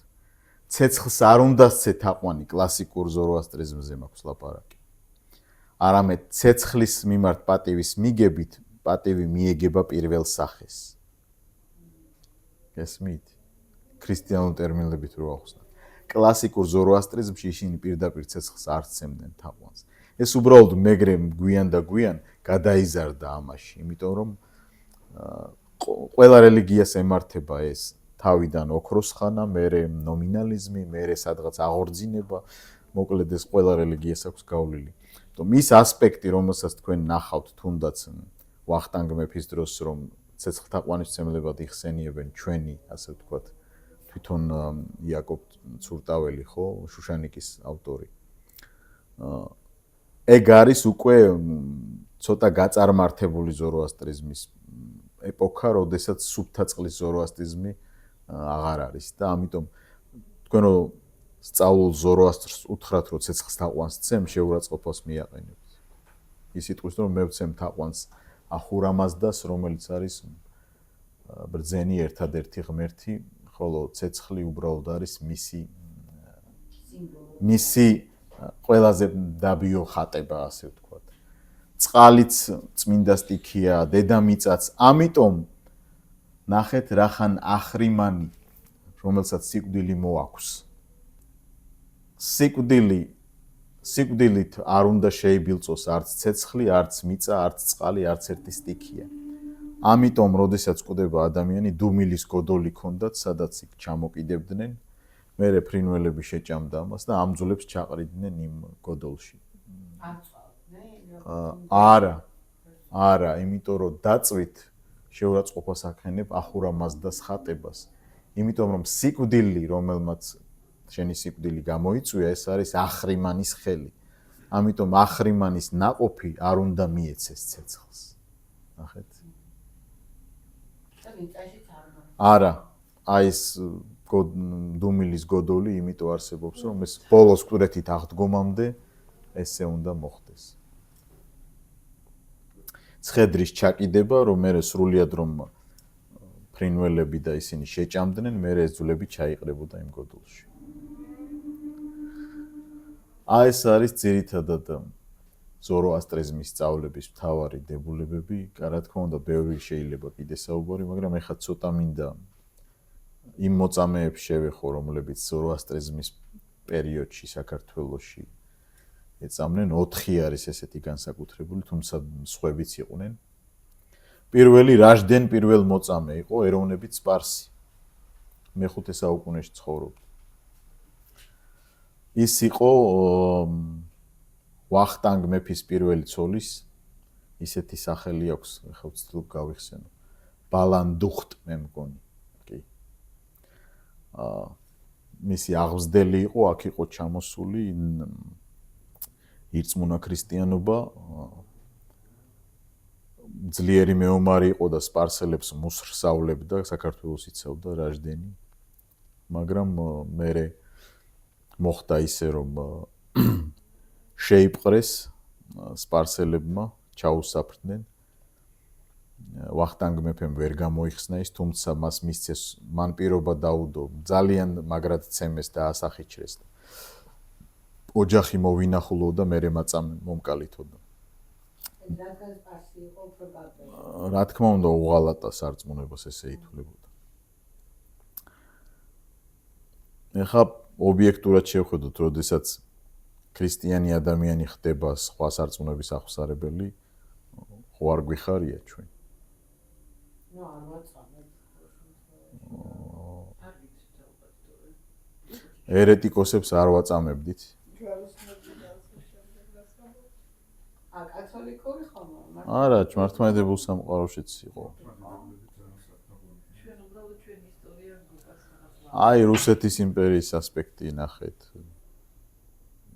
A: ცეცხლს არ უნდა სცეთ აყვანი კლასიკურ ზოროასტრიზმზე მაქვს ლაპარაკი. არამედ ცეცხლის მიმართ პატივის მიგებით, პატივი მიეგება პირველ სახეს. გესმით? ქრისტიანულ ტერმინებით რო ახსნათ. კლასიკურ ზოროასტრიზმში ისინი პირდაპირ ცეცხლს არ სცემდნენ თაყვანს. ეს უბრალოდ მეგრემ გვიან და გვიან გადაიზარდა ამაში, იმიტომ რომ ყველა რელიგიას ემართება ეს თავიდან ოქროს ხანა, მერე ნომინალიზმი, მერე სადღაც აღორძინება, მოკლედ ეს ყველა რელიგიას აქვს გავლილი. ის ასპექტი, რომელსაც თქვენ ნახავთ თუნდაც ვახტანგ მეფის დროს, რომ ცეცხლთაყვანისმცემლებად იხსენიებენ ჩვენი, ასე ვთქვათ, თვითონ იაკობ ცურტაველი, ხო, შუშანიკის ავტორი. ეგ არის უკვე ცოტა გაწარმართებული ზოროასტრიზმის ეპოქა, როდესაც სუფთა წყლის ზოროასტრიზმი აღარ არის და ამიტომ თქვენ რო სწავლულ ზოროასტრს უთხრათ, რომ ცეცხლს თაყვანს ცემ, შეურაცხყოფას მიაყენებთ. ის იტყვის, რომ მე ვცემ თაყვანს ახურამაზდას, რომელიც არის ბრძენი ერთადერთი ღმერთი, ხოლო ცეცხლი უბრალოდ არის მისი ყველაზე დაბიო ხატება, ასე ვთქვათ. წყალიც წმინდა სტიქია, დედამიწაც, ამიტომ ნახეთ რახან ახრიმანი, რომელსაც სიკვდილი მოაქვს. სიკვდილით არ უნდა შეიბილწოს არც ცეცხლი, არც მიწა, არც წყალი, არც ერთი სტიქია. ამიტომ, როდესაც კვდება ადამიანი, დუმილის გოდოლი ჰქონდათ, სადაც იქ ჩამოკიდებდნენ, მერე ფრინველები შეჭამდა ამას და ამ ძვლებს ჩაყრიდნენ იმ გოდოლში. არა, იმიტომ რომ დაწვით შეურაცხყოფას აქენებ ახურამაზდას ხატებას. იმიტომ რომ სიკვდილი, რომელმაც შენი სიკვდილი გამოიწვია, ეს არის ახრიმანის ხელი. ამიტომ ახრიმანის ნაყოფი არ უნდა მიეცეს ცეცხლს. ნახეთ? არა, აი ეს დუმილის გოდოლი იმიტომ არსებობს, რომ ეს ბოლოს კვირეთით აღდგომამდე ესე უნდა მოხდეს. ცხედრის ჩაკიდება, რომ მე სრულიად რომ ფრინველები და ისინი შეჭამდნენ, მე ეს ძვლები ჩაიყრებოდა იმ გოდოლში. ეს არის ძირითადად ზოროასტრიზმის სწავლების მთავარი დებულებები. რა თქმა უნდა, ბევრი შეიძლება კიდე საუბარი, მაგრამ ეხლა ცოტა მინდა იმ მოწამეებს შევეხო, რომლებიც ზოროასტრიზმის პერიოდში საქართველოში ეწამნენ. 4 არის ესეთი განსაკუთრებული, თუმცა სხვებიც იყვნენ. პირველი რაჟდენ პირველ მოწამე იყო ეროვნებით სპარსი. მე-5 საუკუნეში ცხოვრობდა. ის იყო ვახტანგ მეფის პირველი ცოლის, ისეთი სახელი აქვს, ახლა ვცდილობ გავიხსენო. ბალანდუხტ მე მგონი. კი. მისი აღზრდელი იყო, აქ იყო ჩამოსული ირწმუნა ქრისტიანობა. ძლიერი მეომარი იყო და სპარსელებს მუსრსავლებდა, საქართველოს იცავდა რაჟდენი. მაგრამ მერე მოხდა ისე, რომ შეიპყრეს სპარსელებმა, ჩაუსაფრდნენ. ვახტანგ მეფემ ვერ გამოიხსნა ის, თუმცა მას მისცეს, მან პირობა დაუდო, ძალიან მაგრად ცემეს და ასახიჩრეს. ოჯახი მოვინახულო და მერე მომკალითოდა. რა თქმა უნდა, უღალატა სარწმუნოებას ესე ითვლებოდა. ეხლა ობიექტურად შევხედოთ, როდესაც ქრისტიანი ადამიანი ხდება სხვა სარწმუნოების აღმსარებელი, ხო არ გვიხარია ჩვენ. ერეტიკოსებს არ ვაწამებდით.
B: კათოლიკური ხომ?
A: არა, მართლმადიდებელ სამყაროშიც იყო.
B: ჩვენ უბრალოდ ჩვენ ისტორია გვიყვარს.
A: აი, რუსეთის იმპერიის ასპექტი ნახეთ.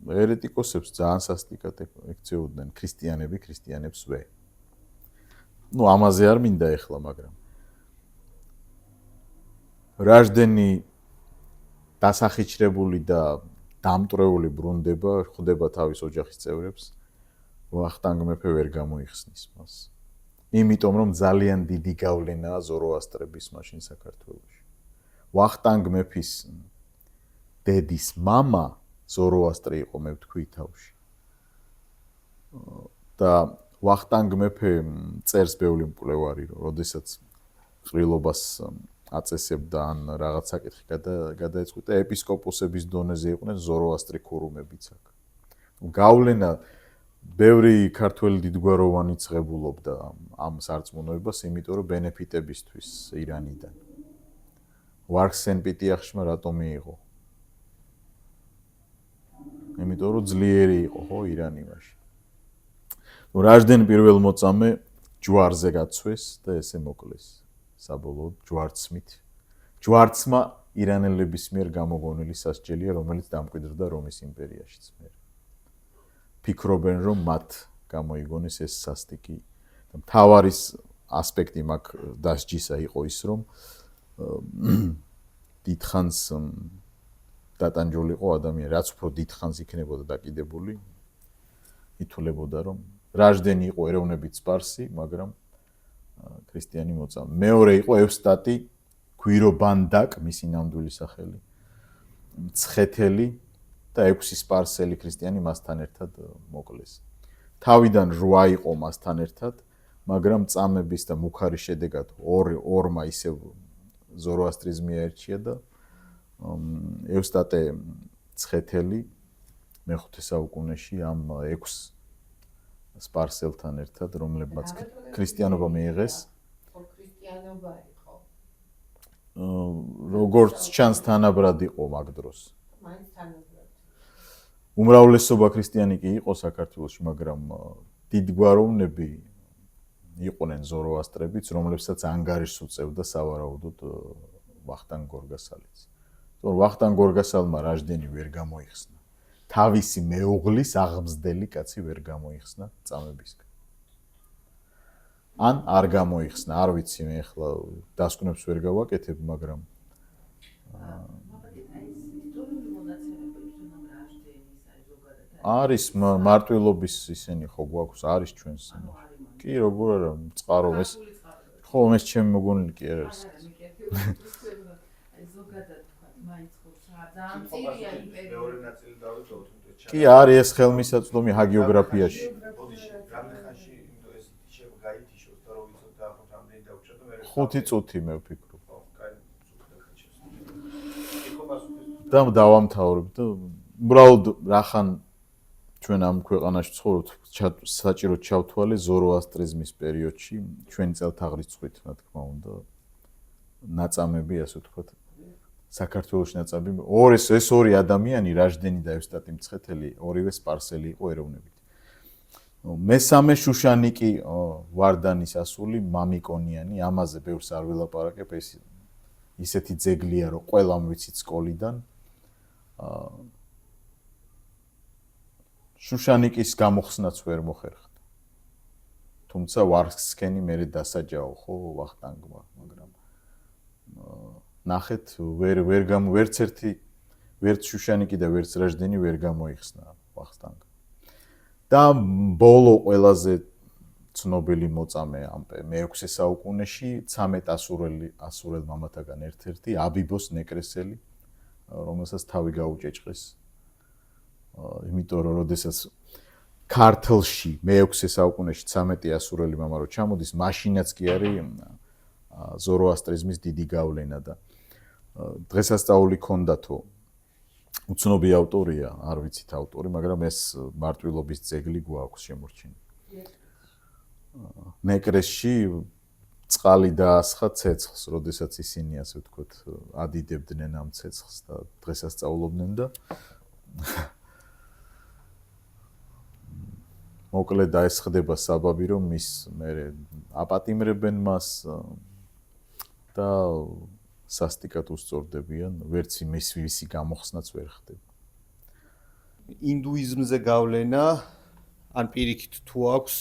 A: ერეტიკოსებს ძალიან სასტიკად ექცეოდნენ ქრისტიანები, ქრისტიანებს ვე. ნუ ამაზე არ მინდა ეხლა, მაგრამ რაჟდენი დასახიჩრებული და დამტრეული ბრუნდება, ხვდება თავის ოჯახის წევრებს. ვახტანგ მეფე ვერ გამოიხსნის მას. იმიტომ რომ ძალიან დიდი გავლენაა ზოროასტრების მაშინ საქართველოში. ვახტანგ მეფის დედის მამა ზოროასტრი იყო, მე ვთქვი თავში. და ვახტანგ მეფე წერს ბევრი მკვლევარი, რომ როდესაც ყრილობას აწესებდა ან რაღაც საკითხი გადაეწყვიტა, ეპისკოპოსების დონეზე იყვნენ ზოროასტრი ქურუმებიც აქ. გავლენა ბევრი ქართველი დიდგვაროვანი წღებულობდა ამ სარწმუნოებას, იმიტომ რომ ბენეფიტებისთვის ირანიდან. ვარქსენ-პიტიახშმა რატომ მიიღო? იმიტომ რომ ძლიერი იყო, ხო, ირანი მაშინ. რაჟდენ პირველ მოწამე ჯვარზე გაცვეს და ესე მოკლეს. საბოლოოდ ჯვარცმით. ჯვარცმა ირანელების მიერ გამოგონილი სასჯელია, რომელიც დამკვიდრდა რომის იმპერიაშიც მე. ფიქრობენ, რომ მათ გამოიგონეს ეს სასტიკი. მთავარი ასპექტი მაგ დასჯისა იყო ის, რომ დიდხანს დატანჯულიყო ადამიანი, რაც უფრო დიდხანს იქნებოდა დაკიდებული, ითვლებოდა, რომ რაჟდენი იყო ეროვნებით სპარსი, მაგრამ ქრისტიანი მოწამე. მეორე იყო ევსტატი გვირობანდაკ, მისი ნამდვილი სახელი, მცხეთელი და 6 სპარსელი ქრისტიანი მასთან ერთად მოკლეს. თავიდან 8 იყო მასთან ერთად, მაგრამ წამების და მუქარის შედეგად ორმა ისევ ზოროასტრიზმი აერჩია და ევსტატე მცხეთელი მე-5 საუკუნეში ამ 6 სპარსელთან ერთად, რომლებმაც ქრისტიანობა მიიღეს.
B: ქრისტიანობა იყო.
A: როგორც ჩანს თანაბრად იყო მაგ დროს.
B: მაინც თანაბრად.
A: უმრავლესობა ქრისტიანი კი იყო საქართველოში, მაგრამ დიდგვაროვნები იყვნენ ზოროასტრებიც, რომლებსაც ანგარიშს უწევდა სავარაუდოდ ვახტანგ გორგასალიც. თორემ ვახტანგ გორგასალმა რაჟდენი ვერ გამოიხსნა. თავისი მეუღლის აღმზრდელი კაცი ვერ გამოიხსნა წამებისგან. ან არ გამოიხსნა, არ ვიცი მე ახლა დასკვნებს ვერ გავაკეთებ, მაგრამ არის მარტვილობის ისენი ხო გვაქვს, არის ჩვენს. კი, როგორ არა, წყარო ეს ხო, ეს ჩემი მოგონილი კი არ არის.
B: ზოგადად თქვა, მაინც ხო ძალიან წირია იმპერია.
D: მეორე ნაწილი დავიწყოთ,
A: კი, არის ეს ხელმისაწვდომი ჰაგიოგრაფიაში.
D: რამდენ ხანში ეს გაითიშოს და რო ვიცოთ და ახლა რამდენი დავჭა და მე
A: 5 წუთი მე ვფიქრობ.
D: ხო, კაი, წუთი ხაჩეს. იქო მას
A: და დავამთავრებ და უბრალოდ რახან ჩვენ ამ ქვეყანაში ცხოვრობთ, საჭირო ჩავთვალე ზოროასტრიზმის პერიოდში, ჩვენი წელთაღრიცხვით, რა თქმა უნდა, ნაწამები, ასე ვთქვათ, საქართველოში ნაწამები, ეს ორი ადამიანი, რაჟდენი და ევსტატი მცხეთელი, ორივე სპარსელი იყო ეროვნებით. მესამე შუშანიკი ვარდანის ასული, მამიკონიანი, ამაზე ბევრს არ ვილაპარაკებ, ეს ისეთი ძეგლია, რომ ყველამ ვიცით სკოლიდან. შუშანიკის გამოხსნაც ვერ მოხერხდა. თუმცა ვარსკენი მერე დასაჯაო ხო ვახტანგმა, მაგრამ ნახეთ ვერც ერთი ვერც შუშანიკი და ვერც რაჟდენი ვერ გამოიხსნა ვახტანგ. და ბოლო ყველაზე ცნობილი მოწამე ამ მე-6 საუკუნეში 13 ასურელ მამათაგან ერთ-ერთი აბიბოს ნეკრესელი, რომელსაც თავი გაუჭეჭყეს. იმიტომ რომ როდესაც ქართლში მე-6 საუკუნეში 13 ასურელი მამა რო ჩამოდის, მაშინაც კი არის ზოროასტრიზმის დიდი გავლენა და დღესასწაული ქონდათო უცნობი ავტორია, არ ვიცით ავტორი, მაგრამ ეს მარტვილობის ძეგლი გვაქვს შემორჩენილი. ნეკრესში წყალი დაასხა ცეცხლს, როდესაც ისინი ასე ვთქვათ, ადიდებდნენ ამ ცეცხლს და დღესასწაულობდნენ და მოკლედ და ეს ხდება საბაბი რომ ის მე აპატიმრებენ მას და სასტიკად უსწორდებიან, ვერც იმის ვისი გამოხსნაც ვერ ხდება.
E: ინდუიზმზე გავლენა ან პირიქით თუ აქვს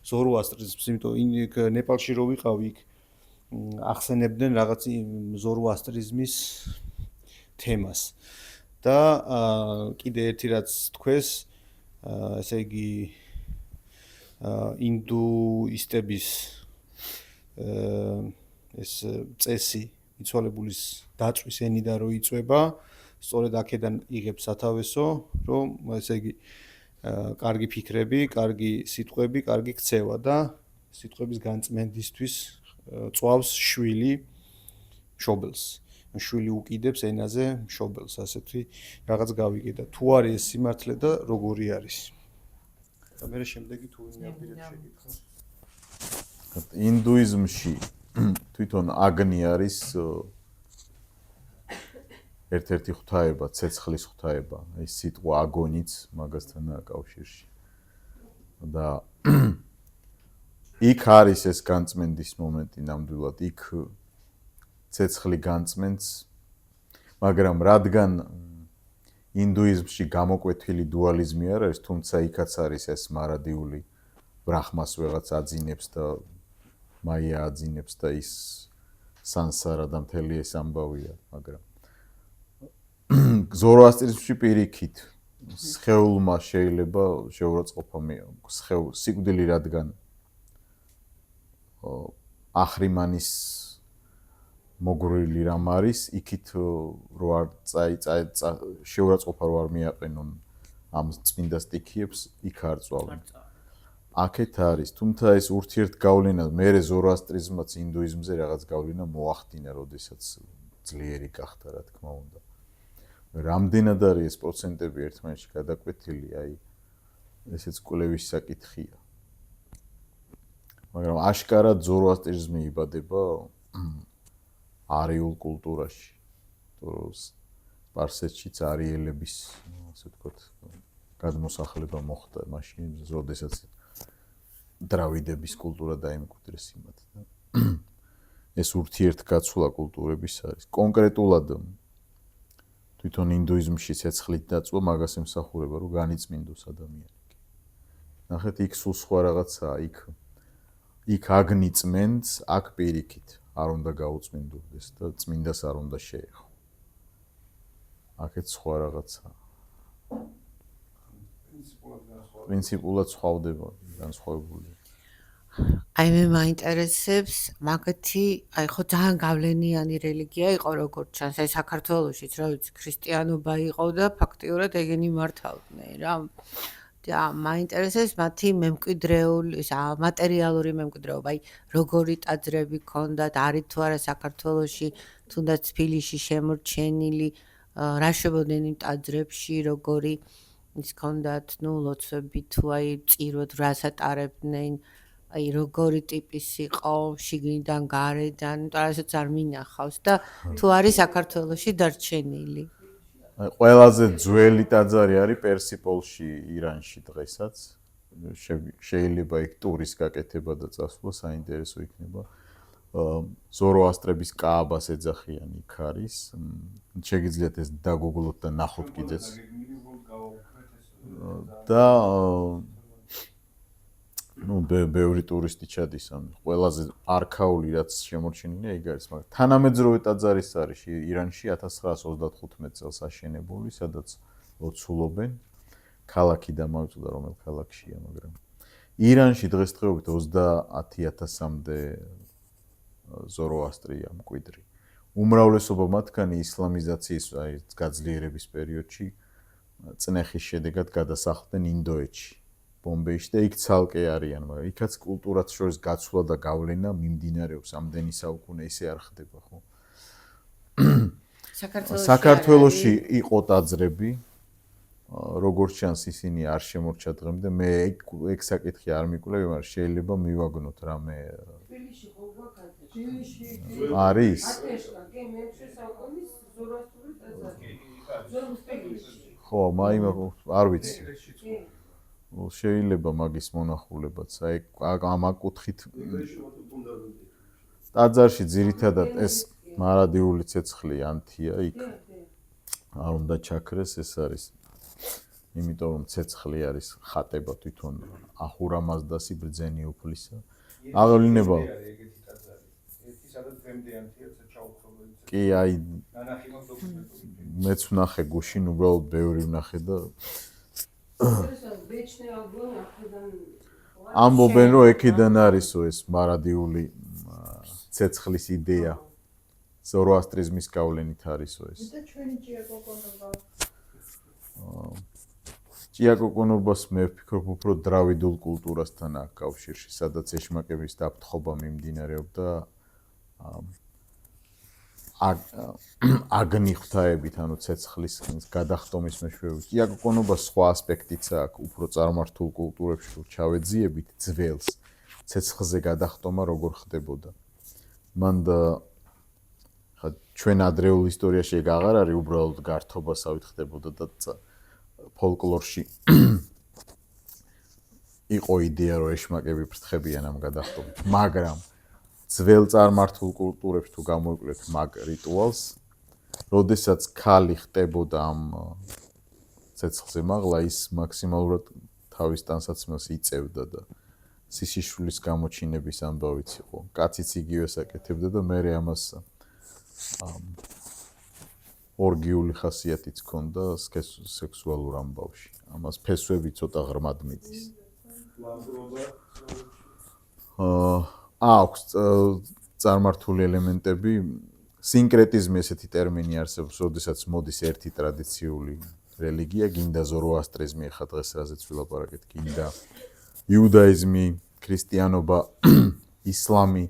E: ზოროასტრიზმს, იმიტომ იქ ნეპალში რო ვიყავი, იქ ახსენებდნენ რაღაც ზოროასტრიზმის თემას. და კიდე ერთი რაც თქვეს, ესე იგი ინდუისტების ეს წესი მიცვალებულის დაწვის ენიდან რო იწვება, სწორედ აქედან იღებს სათავესო, რომ ესე იგი კარგი ფიქრები, კარგი სიტყვები, კარგი ქცევა და სიტყვების განწმენდისთვის წვავს შვილი მშობელს. შვილი უკიდებს ენაზე მშობელს, ასეთი რაღაც გავიგე და თუ არის ეს სიმართლე და როგორი არის. და მე შემდეგი თუ ინდუიზმში შეგითხა.
A: ინდუიზმში თვითონ აგნი არის ერთ-ერთი ღვთაება, ცეცხლის ღვთაება, ეს სიტყვა აგონიც მაგასთანაა კავშირში. და იქ არის ეს განწმენდის მომენტი ნამდვილად, იქ ცეცხლი განწმენს, მაგრამ რადგან ინდუიზმში გამოკვეთილი დუალიზმი არ არის, თუმცა იქაც არის ეს მარადიული ბრაჰმას ვეღაც აძინებს და მაია აძინებს და ის სანსარა და მთელი ეს ამბავია, მაგრამ ზოროასტრიზმში პირიქით სხეულმა შეიძლება შეურაცხყოფა სიკვდილი რადგან ახრიმანის მოგრილი რამ არის, იქით რო არ შეურაცხყოფა რო არ მიაყენონ ამ წმინდა სტიქიებს, იქ არ წვავენ. აქეთ არის, თუმცა ეს ურთიერთგავლენა მერე ზოროასტრიზმაც ინდუიზმზე რაღაც გავლენა მოახდინა, როდესაც ძლიერი გახდა, რა თქმა უნდა. რამდენად არის ეს პროცენტები ერთმანეთში გადაკვეთილი, აი ესეც კვლევის საკითხია. მაგრამ აშკარად ზოროასტრიზმი იბადება არიულ კულტურაში. სპარსეთშიც არიელების, ასე ვთქვათ, გადმოსახლება მოხდა მაშინ, როდესაც დრავიდების კულტურა დაიმკვიდრეს იმათ. ეს ურთიერთგაცვლა კულტურების არის. კონკრეტულად თვითონ ინდუიზმში ცეცხლით დაწვა მაგას ემსახურება, რომ განიწმინდოს ადამიანი. ნახეთ, იქ სულ სხვა რაღაცაა, იქ აგნი წმენდს, აქ პირიქით არ უნდა გაუწმინდოდეს და წმინდას არ უნდა შეეხო. აქეთ სხვა რაღაცაა. პრინციპულად სხვავდება, განსხვავებულია.
F: აი მე მაინტერესებს მაგათი, აი ხო ძალიან გავლენიანი რელიგია იყო როგორც ჩანს, აი საქართველოშიც რა ვიცი, ქრისტიანობა იყო და ფაქტიურად ეგენი მართავდნენ რა. და მაინტერესებს მათი მემკვიდრეული, მატერიალური მემკვიდრეობა, აი როგორი ტაძრები ქონდათ, არის თუ არა საქართველოში, თუნდაც თბილისში შემორჩენილი, რა შვებოდნენ იმ ტაძრებში, როგორი ის ქონდათ, ნუ ლოცვები თუ აი წირვად რას ატარებდნენ, აი როგორი ტიპის იყო, შიგნიდან გარედან, რასაც არ მინახავს და თუ არის საქართველოში დარჩენილი.
A: ყველაზე ძველი ტაძარი არის პერსიპოლში, ირანში დღესაც. შეიძლება იქ ტურის გაკეთება და წასვლა საინტერესო იქნება. ზოროასტრების კააბას ეძახიან, იქ არის. შეგიძლიათ ეს დაგუგლოთ და ნახოთ კიდეც. და ნუ ბევრი ტურისტი ჩადის ამ ყველაზე არქაული რაც შემორჩენილია იქ არის, მაგრამ თანამედროვე ტაძარის არის ირანში 1935 წელს აშენებული, სადაც ლოცულობენ. ქალაქი დამავიწოდა რომელ ქალაქშია, მაგრამ ირანში დღესდღეობით 30,000-მდე ზოროასტრია მკვიდრი. უმრავლესობა მათგანი ისლამიზაციის აი გაძლიერების პერიოდში წნეხის შედეგად გადასახლდნენ ინდოეთში. ბომბეში და იქ ცალკე არიან, მაგრამ იქაც კულტურაც შორის გაცვლა და გავლენა მიმდინარეობს ამდენი საუკუნე ისე არ ხდება, ხო? საქართველოში იყო ტაძრები, როგორც ჩანს ისინი არ შემორჩა დღემდე, მე ეგ საკითხი არ მიკვლევი, მაგრამ შეიძლება მივაგნოთ რამე
C: თბილისში ხო გვაქვს?
A: არის?
C: კი, მე-6 საუკუნის ზოროასტრული ტაძარი.
A: ხო, მაიმ არ ვიცი. შეიძლება მაგის მონახულებაც. აი ამ აკუთხით ტაძარში ძირითადად ეს მარადიული ცეცხლი ანთია იქ არ უნდა ჩაქრეს ეს არის იმიტომ რომ ცეცხლი არის ხატება თვითონ ახურამაზდასი ბრძენი უფლისა აღევლინება კი აი მეც ვნახე გუშინ უბრალოდ ბევრი ვნახე და ამბობენ რომ ეკიდან არისო ეს მარადიული ცეცხლის იდეა ზოროასტრიზმის გავლენით არისო ეს
C: და ჩვენი ჭიაკოკონობა
A: ჭიაკოკონობას მე ვფიქრობ უფრო დრავიდულ კულტურასთან აქვს კავშირში სადაც ეშმაკების დაფრთხობა მიმდინარეობდა აგნი ღვთაებით ანუ ცეცხლის გადახტომის მეშვეობით ჭიაკოკონობას სხვა ასპექტიც აქვს უფრო წარმართულ კულტურებში რო ჩავეძიებით ძველს ცეცხლზე გადახტომა როგორ ხდებოდა მანდა ჩვენ ადრეულ ისტორიაში ეგ აღარ არის უბრალოდ გართობასავით ხდებოდა და ფოლკლორში იყო იდეა რომ ეშმაკები ფრთხებიან ამ გადახტომით მაგრამ ძველ წარმართულ კულტურებში თუ გამოიკვლიოთ მაგ რიტუალს როდესაც ქალი ხდებოდა ამ ცეცხლზე მაღლა ის მაქსიმალურად თავის ტანსაცმელს იწევდა და სისიშვილის გამოჩინების ამბავიც იყო კაციც იგივეს აკეთებდა და მე ამას ორგიული ხასიათიც ჰქონდა სექსუალურ ამბავში. ამას ფესვები ცოტა ღრმად მიდის. აქვს წარმართული ელემენტები, სინკრეტიზმი ესეთი ტერმინი არსებობს, როდესაც მოდის ერთი ტრადიციული რელიგია, გინდა ზოროასტრიზმი, ახლა დღეს რაზეც ვილაპარაკეთ, გინდა იუდაიზმი, ქრისტიანობა, ისლამი,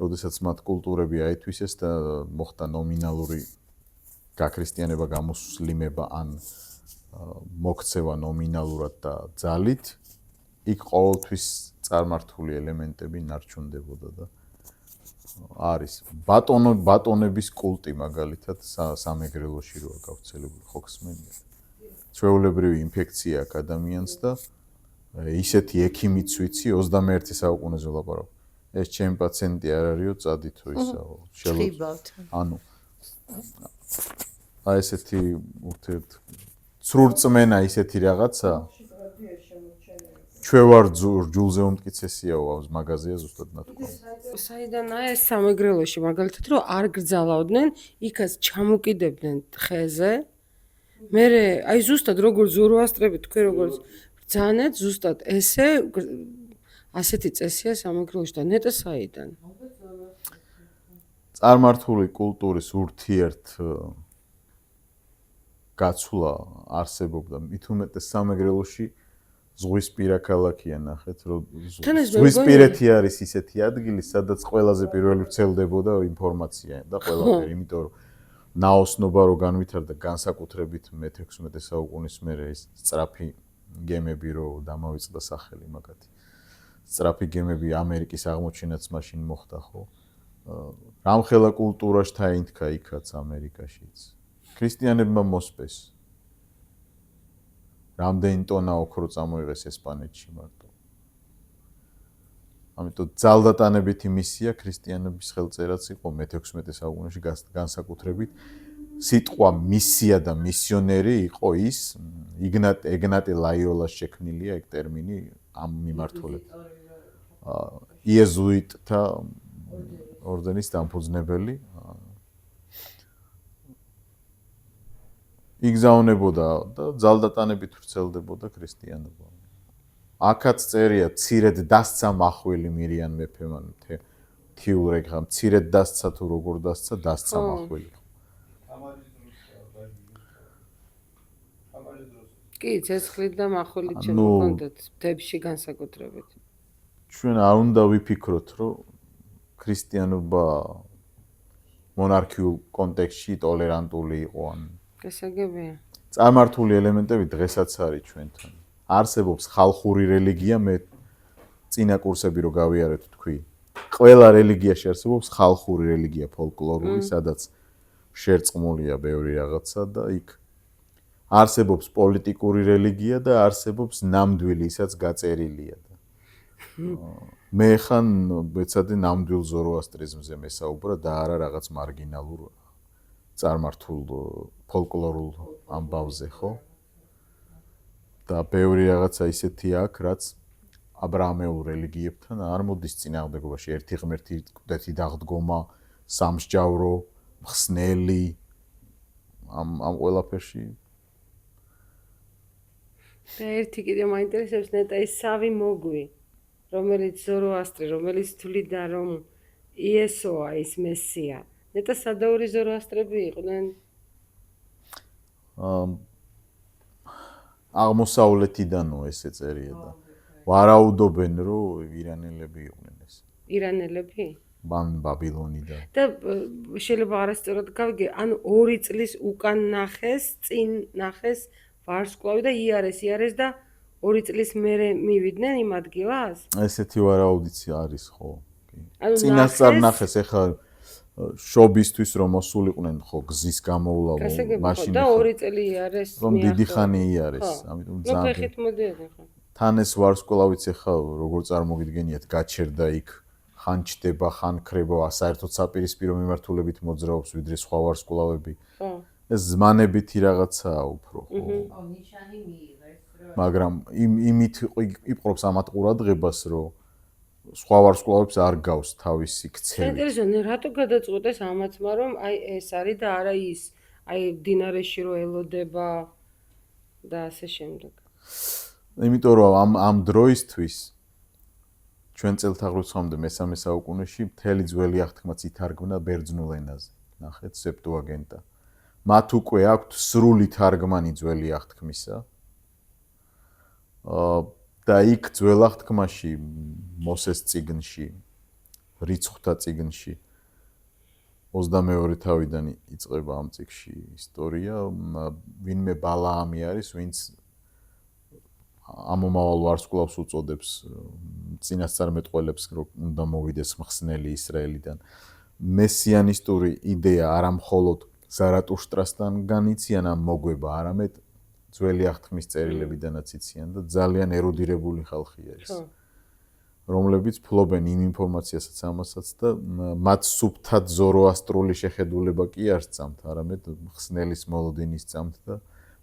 A: როდესაც მათ კულტურები აითვისეს და მოხდა ნომინალური გაქრისტიანება, გამოსვლიმება ან მოქცევა ნომინალურად და ძალით, იქ ყოველთვის წარმართული ელემენტები ნარჩუნდებოდა და არის ბატონების კულტი მაგალითად სამეგრელოში როა გავრცელებული ხო ხსმენია. ჩვეულებრივი ინფექცია აქვს ადამიანს და ისეთი ექიმიც ვიცი 21 საუკუნეზე ლაპარაკობ. ეს ჩემი პაციენტი არ არისო, წადითო ისაო,
F: შევიბავთ.
A: ანუ აი ესეთი ურთიერთ ცრურწმენა ისეთი რაღაცა ჩვენ ვარ ჯულზე უმტკიცესიაო ამ მაგაზია ზუსტად ნათქვა.
C: საიდანაა ეს სამეგრელოში მაგალითად რომ არ გრძალავდნენ, იქაც ჩამოკიდებდნენ ხეზე. მე აი ზუსტად როგორ ზოროასტრები თქვენ როგორ ბრძანეთ, ზუსტად ესე ასეთი წესია სამეგრელოში და ნეტა საიდან?
A: წარმართული კულტურის ურთიერთ გაცვლა არსებობდა მით უმეტეს სამეგრელოში ზღვისპირა ქალაქია ნახეთ რომ ზღვისპირეთი არის ისეთი ადგილი სადაც ყველაზე პირველი ვრცელდებოდა ინფორმაცია და ყველაფერი იმიტომ რომ ნაოსნობა რო განვითარდა განსაკუთრებით მე-16 საუკუნის მერე ის სწრაფი გემები რო დამავიწყდა სახელი მაგათი სწრაფი გემები ამერიკის აღმოჩენაც მაშინ მოხდა ხო რამხელა კულტურაში თაინთქა იქაც ამერიკაშიც ქრისტიანებმა მოსპეს რამდენი ტონა ოქრო წამოიღეს ესპანეთში მარტო ამიტომ ძალდატანებითი მისია ქრისტიანების ხელწერაც იყო მე-16 საუკუნეში განსაკუთრებით სიტყვა მისია და მისიონერი იყო ის ეგნატე ლაიოლას შექმნილია ეგ ტერმინი ამ მიმართულებით იეზუიტთა ორდენის დამფუძნებელი იგზავნებოდა და ძალდატანებით ვრცელდებოდა ქრისტიანობა. აქაც წერია ცირედ დასცა მახვილი მირიან მეფემ ან თიურეგ ხა ცირედ დასცა თუ როგორ დასცა დასცა მახვილი.
C: კი, ცეცხლით და მახვილით შეგქონდეთ მთებში განსაკუთრებით.
A: ჩვენ არ უნდა ვიფიქროთ, რომ ქრისტიანობა მონარქიულ კონტექსტში ტოლერანტული იყო ან
C: გასაგებია.
A: წარმართული ელემენტები დღესაც არის ჩვენთან. არსებობს ხალხური რელიგია, მე წინა კურსები რო გავიარეთ თქვი. ყველა რელიგიაში არსებობს ხალხური რელიგია, ფოლკლორული, სადაც შერწყმულია ბევრი რაღაცა და იქ არსებობს პოლიტიკური რელიგია და არსებობს ნამდვილი, ისაც გაწერილია და მე ხან ვეცადე ნამდვილ ზოროასტრიზმზე მესაუბრა და არა რაღაც მარგინალურ წარმართულ ფოლკლორულ ამბავზე, ხო? და ბევრი რაღაცა ისეთი აქვს, რაც აბრაამეულ რელიგიებთან არ მოდის წინააღმდეგობაში. ერთი ღმერთი, კვდეთი დაღდგომა, სამსჯავრო, მხსნელი ამ ყველაფერში
C: და ერთი კიდე მაინტერესებს ნეტა ის სავი მოგვი, რომელიც ზოროასტრი, რომელიც თვლიდა რომ იესოა ის მესია. ნეტა სადაური ზოროასტრები იყვნენ.
A: აღმოსავლეთიდანო ესე წერია და ვარაუდობენ რომ ირანელები იყვნენ ეს.
C: ირანელები?
A: მან ბაბილონიდან.
C: და შეიძლება არასწორად გავიგე, ანუ 2 წლის უკან ნახეს, წინ ნახეს ვარსკვლავი და იარეს და 2 წლის მერე მივიდნენ იმ ადგილას?
A: ესეთი ვარაუდიც არის, ხო?
C: ანუ
A: წინასწარ ნახეს, ეხლა შობისთვის რომ მოსულიყვნენ, ხო, გზის გამოვლავო, მაშინ
C: და 2 წელი იარეს.
A: რომ დიდი ხანი იარეს, ამიტომ
C: ძალიან. ნუ ფეხით მოდიოდნენ ხო?
A: თან ეს ვარსკვლავიც ეხლა როგორ წარმოგიდგენიათ, გაჩერდა იქ, ხან ჩდება, ხან ქრება, საერთოდ საპირისპირო მიმართულებით მოძრაობს ვიდრე სხვა ვარსკვლავები.
C: ხო.
A: ეს ზმანებითი რაღაცაა უფრო, ხო?
B: ნიშანი მიიღეს, რომ
A: მაგრამ იმით იპყრობს ამათ ყურადღებას, რომ სხვა ვარსკვლავებს არ გავს თავისი ქცევით.
C: საინტერესოა, რატო გადაწყვეტეს ამათმა, რომ აი ეს არის და არა ის, აი დინარეში რო ელოდება და ასე შემდეგ.
A: იმიტომ რომ ამ დროისთვის ჩვენ წელთაღრიცხვამდე მე-3 საუკუნეში მთელი ძველი აღთქმაც ითარგმნა ბერძნულ ენაზე. ნახეთ, სეპტუაგენტა. მათ უკვე აქვთ სრული თარგმანი ძველი აღთქმისა. და იქ ძველ აღთქმაში მოსეს წიგნში, რიცხვთა წიგნში 22 თავიდან იწყება ამ წიგნში ისტორია, ვინმე ბალაამი არის, ვინც ამომავალ ვარსკვლავს უწოდებს წინასწარმეტყველებს, რომ უნდა მოვიდეს მხსნელი ისრაელიდან. მესიანისტური იდეა არა მხოლოდ ზარატუშტრასთან განიციან ამ მოგვება, არამედ ძველი აღთქმის წერილებიდანაც იციან და ძალიან ერუდირებული ხალხია ეს. რომლებიც ფლობენ იმ ინფორმაციასაც ამასაც და მათ სუფთად ზოროასტრული შეხედულება კი არ სწამთ, არამედ მხსნელის მოლოდინის სწამთ და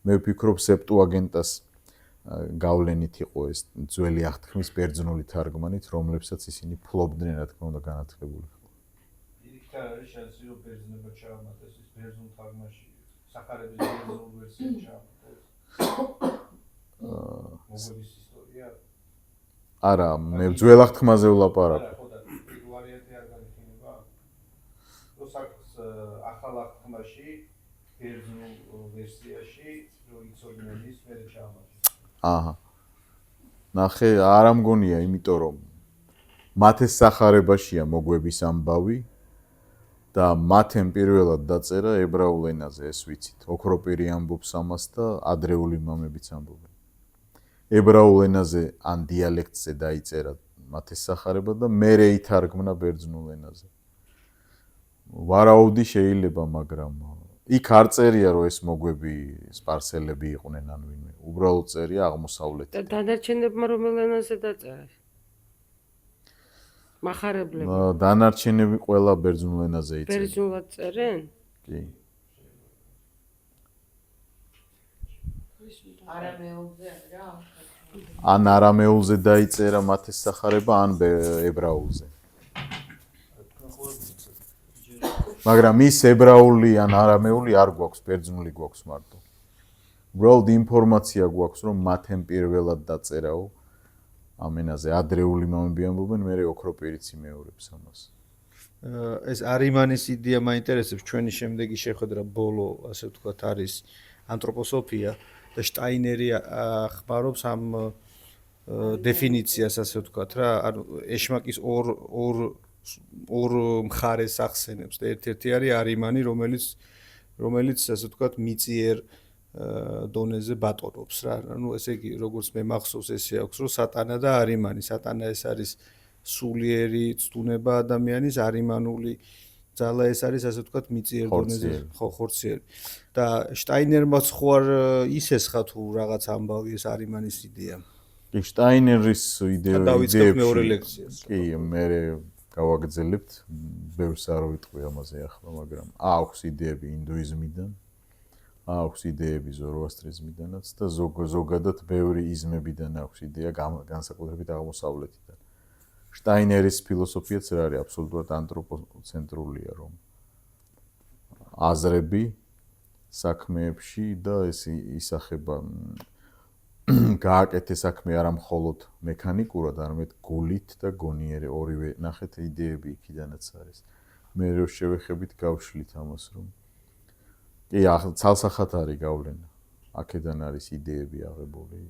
A: მე ვფიქრობ სეპტუაგენტას გავლენით იყო ეს ძველი აღთქმის ბერძნული თარგმანით, რომლებსაც ისინი ფლობდნენ, რა თქმა უნდა, განათლებული.
D: იქ არის შანსი რომ ბერძნებად ჩაამატეს ის ბერძნულ თარგმანში, სახარების ბერძნულ ვერსია ჩაამატეს. მოგვების ისტორია.
A: არა, მე ძველ აღთქმაზე ვლაპარაკობ.
D: ხო და ვარიანტი არ განიხილება. როდესაც ახალ აღთქმაში ბერძნულ ვერსიაში რო იცოდნენ ის მე ჩაამატეს.
A: აჰა. ნახე, არ ამგონია, იმიტომ რომ მათეს სახარებაშია მოგვების ამბავი და მათემ პირველად დაწერა ებრაულ ენაზე, ეს ვიცით. ოქროპირი ამბობს ამას და ადრეული მამებიც ამბობენ. ებრაულ ენაზე ან დიალექტზე დაიწერა მათეს სახარება და მერე ითარგმნა ბერძნულ ენაზე. ვარაუდი შეიძლება, მაგრამ იქ არ წერია, რომ ეს მოგვები სპარსელები იყვნენ ან ვინმე. უბრალოდ წერია აღმოსავლეთიდან.
C: და დანარჩენებმა რომელ ენაზე დაწერეს? მახარებლები.
A: დანარჩენები ყველა ბერძნულ ენაზე იწერა.
C: ბერძნულად წერენ?
A: კი.
B: არამეულზე რა?
A: ან არამეულზე დაიწერა მათეს სახარება, ან ებრაულზე. მაგრამ ის ებრაული ან არამეული არ გვაქვს, ბერძნული გვაქვს მარტო. უბრალოდ ინფორმაცია გვაქვს, რომ მათემ პირველად დაწერაო ამ ენაზე. ადრეული მამები ამბობენ, მე ოქროპირიც იმეორებს ამას.
E: ეს არიმანის იდეა მაინტერესებს, ჩვენი შემდეგი შეხვედრა ბოლო, ასე ვთქვათ, არის ანთროპოსოფია და შტაინერი ხმარობს ამ დეფინიციას, ასე ვთქვათ რა, ანუ ეშმაკის ორ მხარეს ახსენებს და ერთ-ერთი არის არიმანი, რომელიც ასე ვთქვათ მიწიერ დონეზე ბატონობს რა. ანუ ესე იგი, როგორც მე მახსოვს, ესე აქვს, რომ სატანა და არიმანი. სატანა ეს არის სულიერი ცდუნება ადამიანის, არიმანული ძალა ეს არის ასე ვთქვათ მიწიერ დონეზე,
A: ხორციელი.
E: ხო, ხორციელი. და შტაინერმაც ხო არ ისესხა თუ რაღაც ამბავი ეს არიმანის იდეა.
A: კი შტაინერის
E: დავიწყებ მეორე ლექციას.
A: კი, მე გავაგრძელებთ, ბევრს არ ვიტყვი ამაზე ახლა, მაგრამ აქვს იდეები ინდუიზმიდან, აქვს იდეები ზოროასტრიზმიდანაც და ზოგადად ბევრი იზმებიდან აქვს იდეა განსაკუთრებით აღმოსავლეთიდან. შტაინერის ფილოსოფიაც რა არის აბსოლუტურად ანთროპოცენტრულია, რომ აზრები საქმეებში და ეს ისახება გააკეთე საქმე არა მხოლოდ მექანიკურად, არამედ გულით და გონიერე ორივე ნახეთ იდეები იქიდანაც არის. მე რო შევეხებით გავშლით ამას რომ კი ცალსახად არის გავლენა. აქედან არის იდეები აღებული.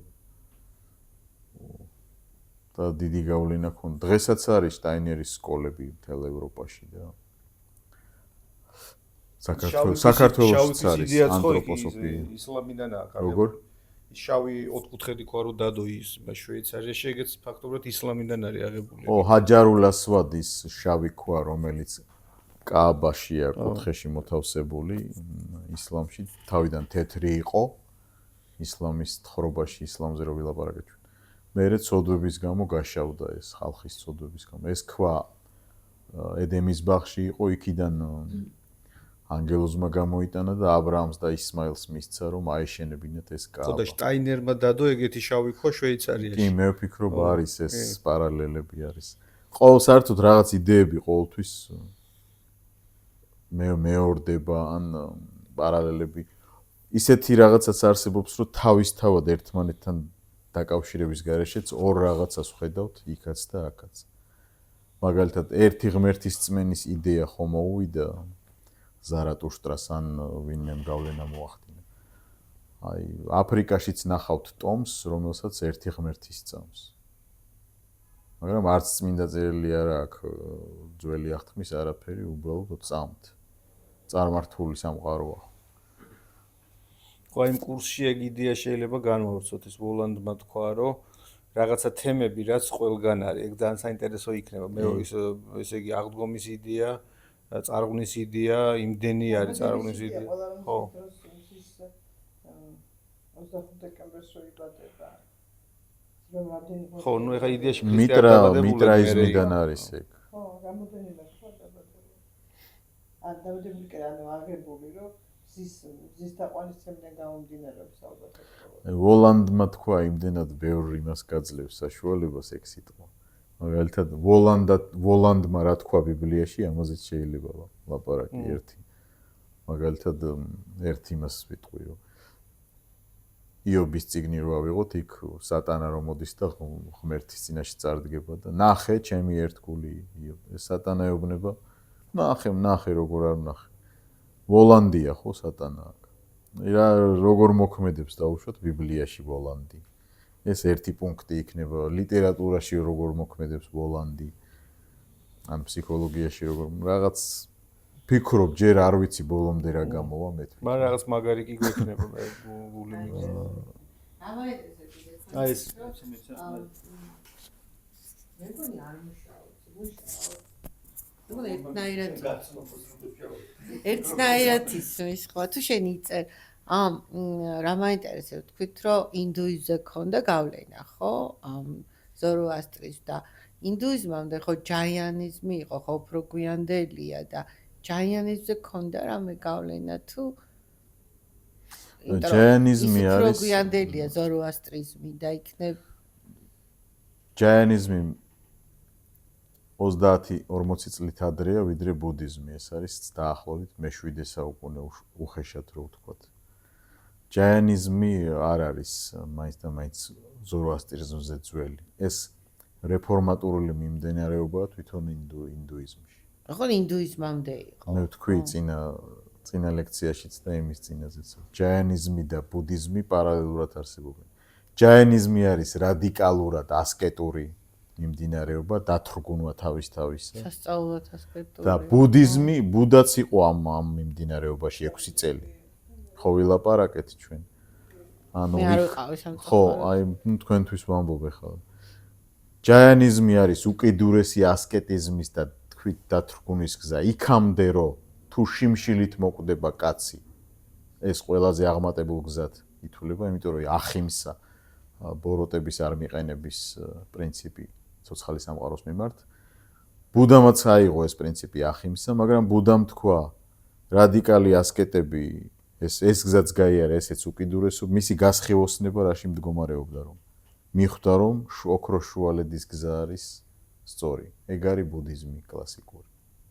A: და დიდი გავლენა ქონდა. დღესაც არის შტაინერის სკოლები მთელ ევროპაში და საქართველოშიც არის ანთროპოსოფია.
E: ისლამიდანაა.
A: როგორ?
E: შავი ოთხკუთხედი ყო რო დადო ის შვეიცარიაში, ეგეც ფაქტობრივად ისლამიდან არის აღებული.
A: ო ჰაჯარულ ასვად ის შავი ქვა, რომელიც კააბაშია კუთხეში მოთავსებული, ისლამში თავიდან თეთრი იყო. ისლამის თხრობაში, ისლამზე რო ვილაპარაკეთ ჩვენ. მერე ცოდვების გამო გაშავდა ეს ხალხის ცოდვების გამო. ეს ქვა ედემის ბაღში იყო, იქიდან ანგელოზმა გამოიტანა და აბრაამს და ისმაილს მისცა რომ აეშენებინათ ეს კააბა.
E: ხო და შტაინერმა დადო ეგეთი შავი ქვა შვეიცარიაში.
A: კი, მე ვფიქრობ არის ეს პარალელები არის. ყოველ საერთოდ რაღაც იდეები ყოველთვის მეორდება ან პარალელები. ისეთი რაღაცაც არსებობს, რომ თავისთავად ერთმანეთთან დაკავშირების გარეშეც ორ რაღაცას ვხედავთ იქაც და აქაც. მაგალითად, ერთი ღმერთის წმენის იდეა ხომ მოუვიდა ზარატუშტრას ან ვინმემ გავლენა მოახდინა. აი, აფრიკაშიც ნახავთ ტომს, რომელსაც ერთი ღმერთი სწამს. მაგრამ არც წმინდა წერილი არა აქვს ძველი აღთქმის არაფერი, უბრალოდ წამთ. წარმართული სამყაროა.
E: ხო, იმ კურსში ეგ იდეა შეიძლება განმოვცოთ, ეს ვოლანდმა თქვა, რომ რაღაცა თემები რაც ყველგან არის, ეგ ძალიან საინტერესო იქნება. მე ესე იგი აღდგომის იდეა, წარღვნის იდეა, იმდენი არის წარღვნის იდეა. ხო.
G: 25 დეკემბერს ვიბადება.
E: ხო, ნუ ეხა იდეაში
A: მიტრაიზმიდან არის ეგ.
G: ხო, რამოდენიმე თქვა დაბადებული. ან დაბადებული კი ანუ აღებული, რომ ზის თაყვანისცემიდან გამომდინარეობს ალბათ.
A: ვოლანდმა თქვა იმდენად ბევრ იმას გაძლევს საშუალებას ეგ სიტყვა. მაგალითად ვოლანდმა რა თქვა ბიბლიაში, ამაზეც შეიძლება ლაპარაკი ერთი. მაგალითად ერთ იმას ვიტყვი, რომ იობის წიგნი რო ავიღოთ, იქ სატანა რომ მოდის და ღმერთის წინაშე წარდგება და ნახე, ჩემი ერთგული იობ. ეს სატანა ეუბნება, ნახე როგორ არ ნახე. ვოლანდია ხო სატანა აქ. რა როგორ მოქმედებს დაუშვათ ბიბლიაში ვოლანდი. ეს ერთი პუნქტი იქნება ლიტერატურაში როგორ მოქმედებს ვოლანდი. ან ფსიქოლოგიაში როგორ რაღაც ფიქრობ ჯერ არ ვიცი ბოლომდე რა გამოვა მე.
E: მაგრამ რაღაც მაგარი კი გვექნება მე გული მიქვს. აი ეს
F: მეგონი არ მუშაობს. ერთნაირად ისმის ხო თუ შენ იწერ რა მაინტერესებს თქვით რომ ინდუიზმზე ქონდა გავლენა ხო ზოროასტრის და ინდუიზმამდე ხო ჯაიანიზმი იყო ხო უფრო გვიანდელია და ჯაიანიზმზე ქონდა რამე გავლენა თუ
A: ჯაიანიზმი არის
F: უფრო გვიანდელია ზოროასტრიზმი და იქნებ
A: ჯაიანიზმი 30-40 წლით ადრეა ვიდრე ბუდიზმი. ეს არის დაახლოებით მე-7 საუკუნე უხეშად რო ვთქვათ. ჯაიანიზმი არ არის მაინც და მაინც ზოროასტრიზმზე ძველი. ეს რეფორმატული მიმდინარეობაა თვითონ ინდუიზმში.
F: ხო ინდუიზმამდე იყო.
A: მე ვთქვი წინა ლექციაშიც და იმის წინაზეც. ჯაიანიზმი და ბუდიზმი პარალელურად არსებობენ. ჯაიანიზმი არის რადიკალურად ასკეტური მიმდინარეობა, დათრგუნვა თავის-თავისა.
F: სასწაულად ასკეტური.
A: და ბუდიზმი, ბუდაც იყო ამ მიმდინარეობაში 6 წელი. ხო ვილაპარაკეთ ჩვენ. ანუ
F: მე არ ვიყავი სამწუხაროდ.
A: ხო, აი თქვენთვის ვამბობ ახლა. ჯაიანიზმი არის უკიდურესი ასკეტიზმის და თქვით დათრგუნის გზა იქამდე რომ თუ შიმშილით მოკვდება კაცი ეს ყველაზე აღმატებულ გზად ითვლება იმიტომ რომ ახიმსა ბოროტების არ მიყენების პრინციპი ცოცხალი სამყაროს მიმართ ბუდამაც აიღო ეს პრინციპი ახიმსა მაგრამ ბუდამ თქვა რადიკალი ასკეტები ეს გზაც გაიარა ესეც უკიდურესო მისი გასხივოსნება რაში მდგომარეობდა რომ მიხვდა რომ ოქროს შუალედის გზა არის სწორი ეგ არის ბუდიზმი კლასიკური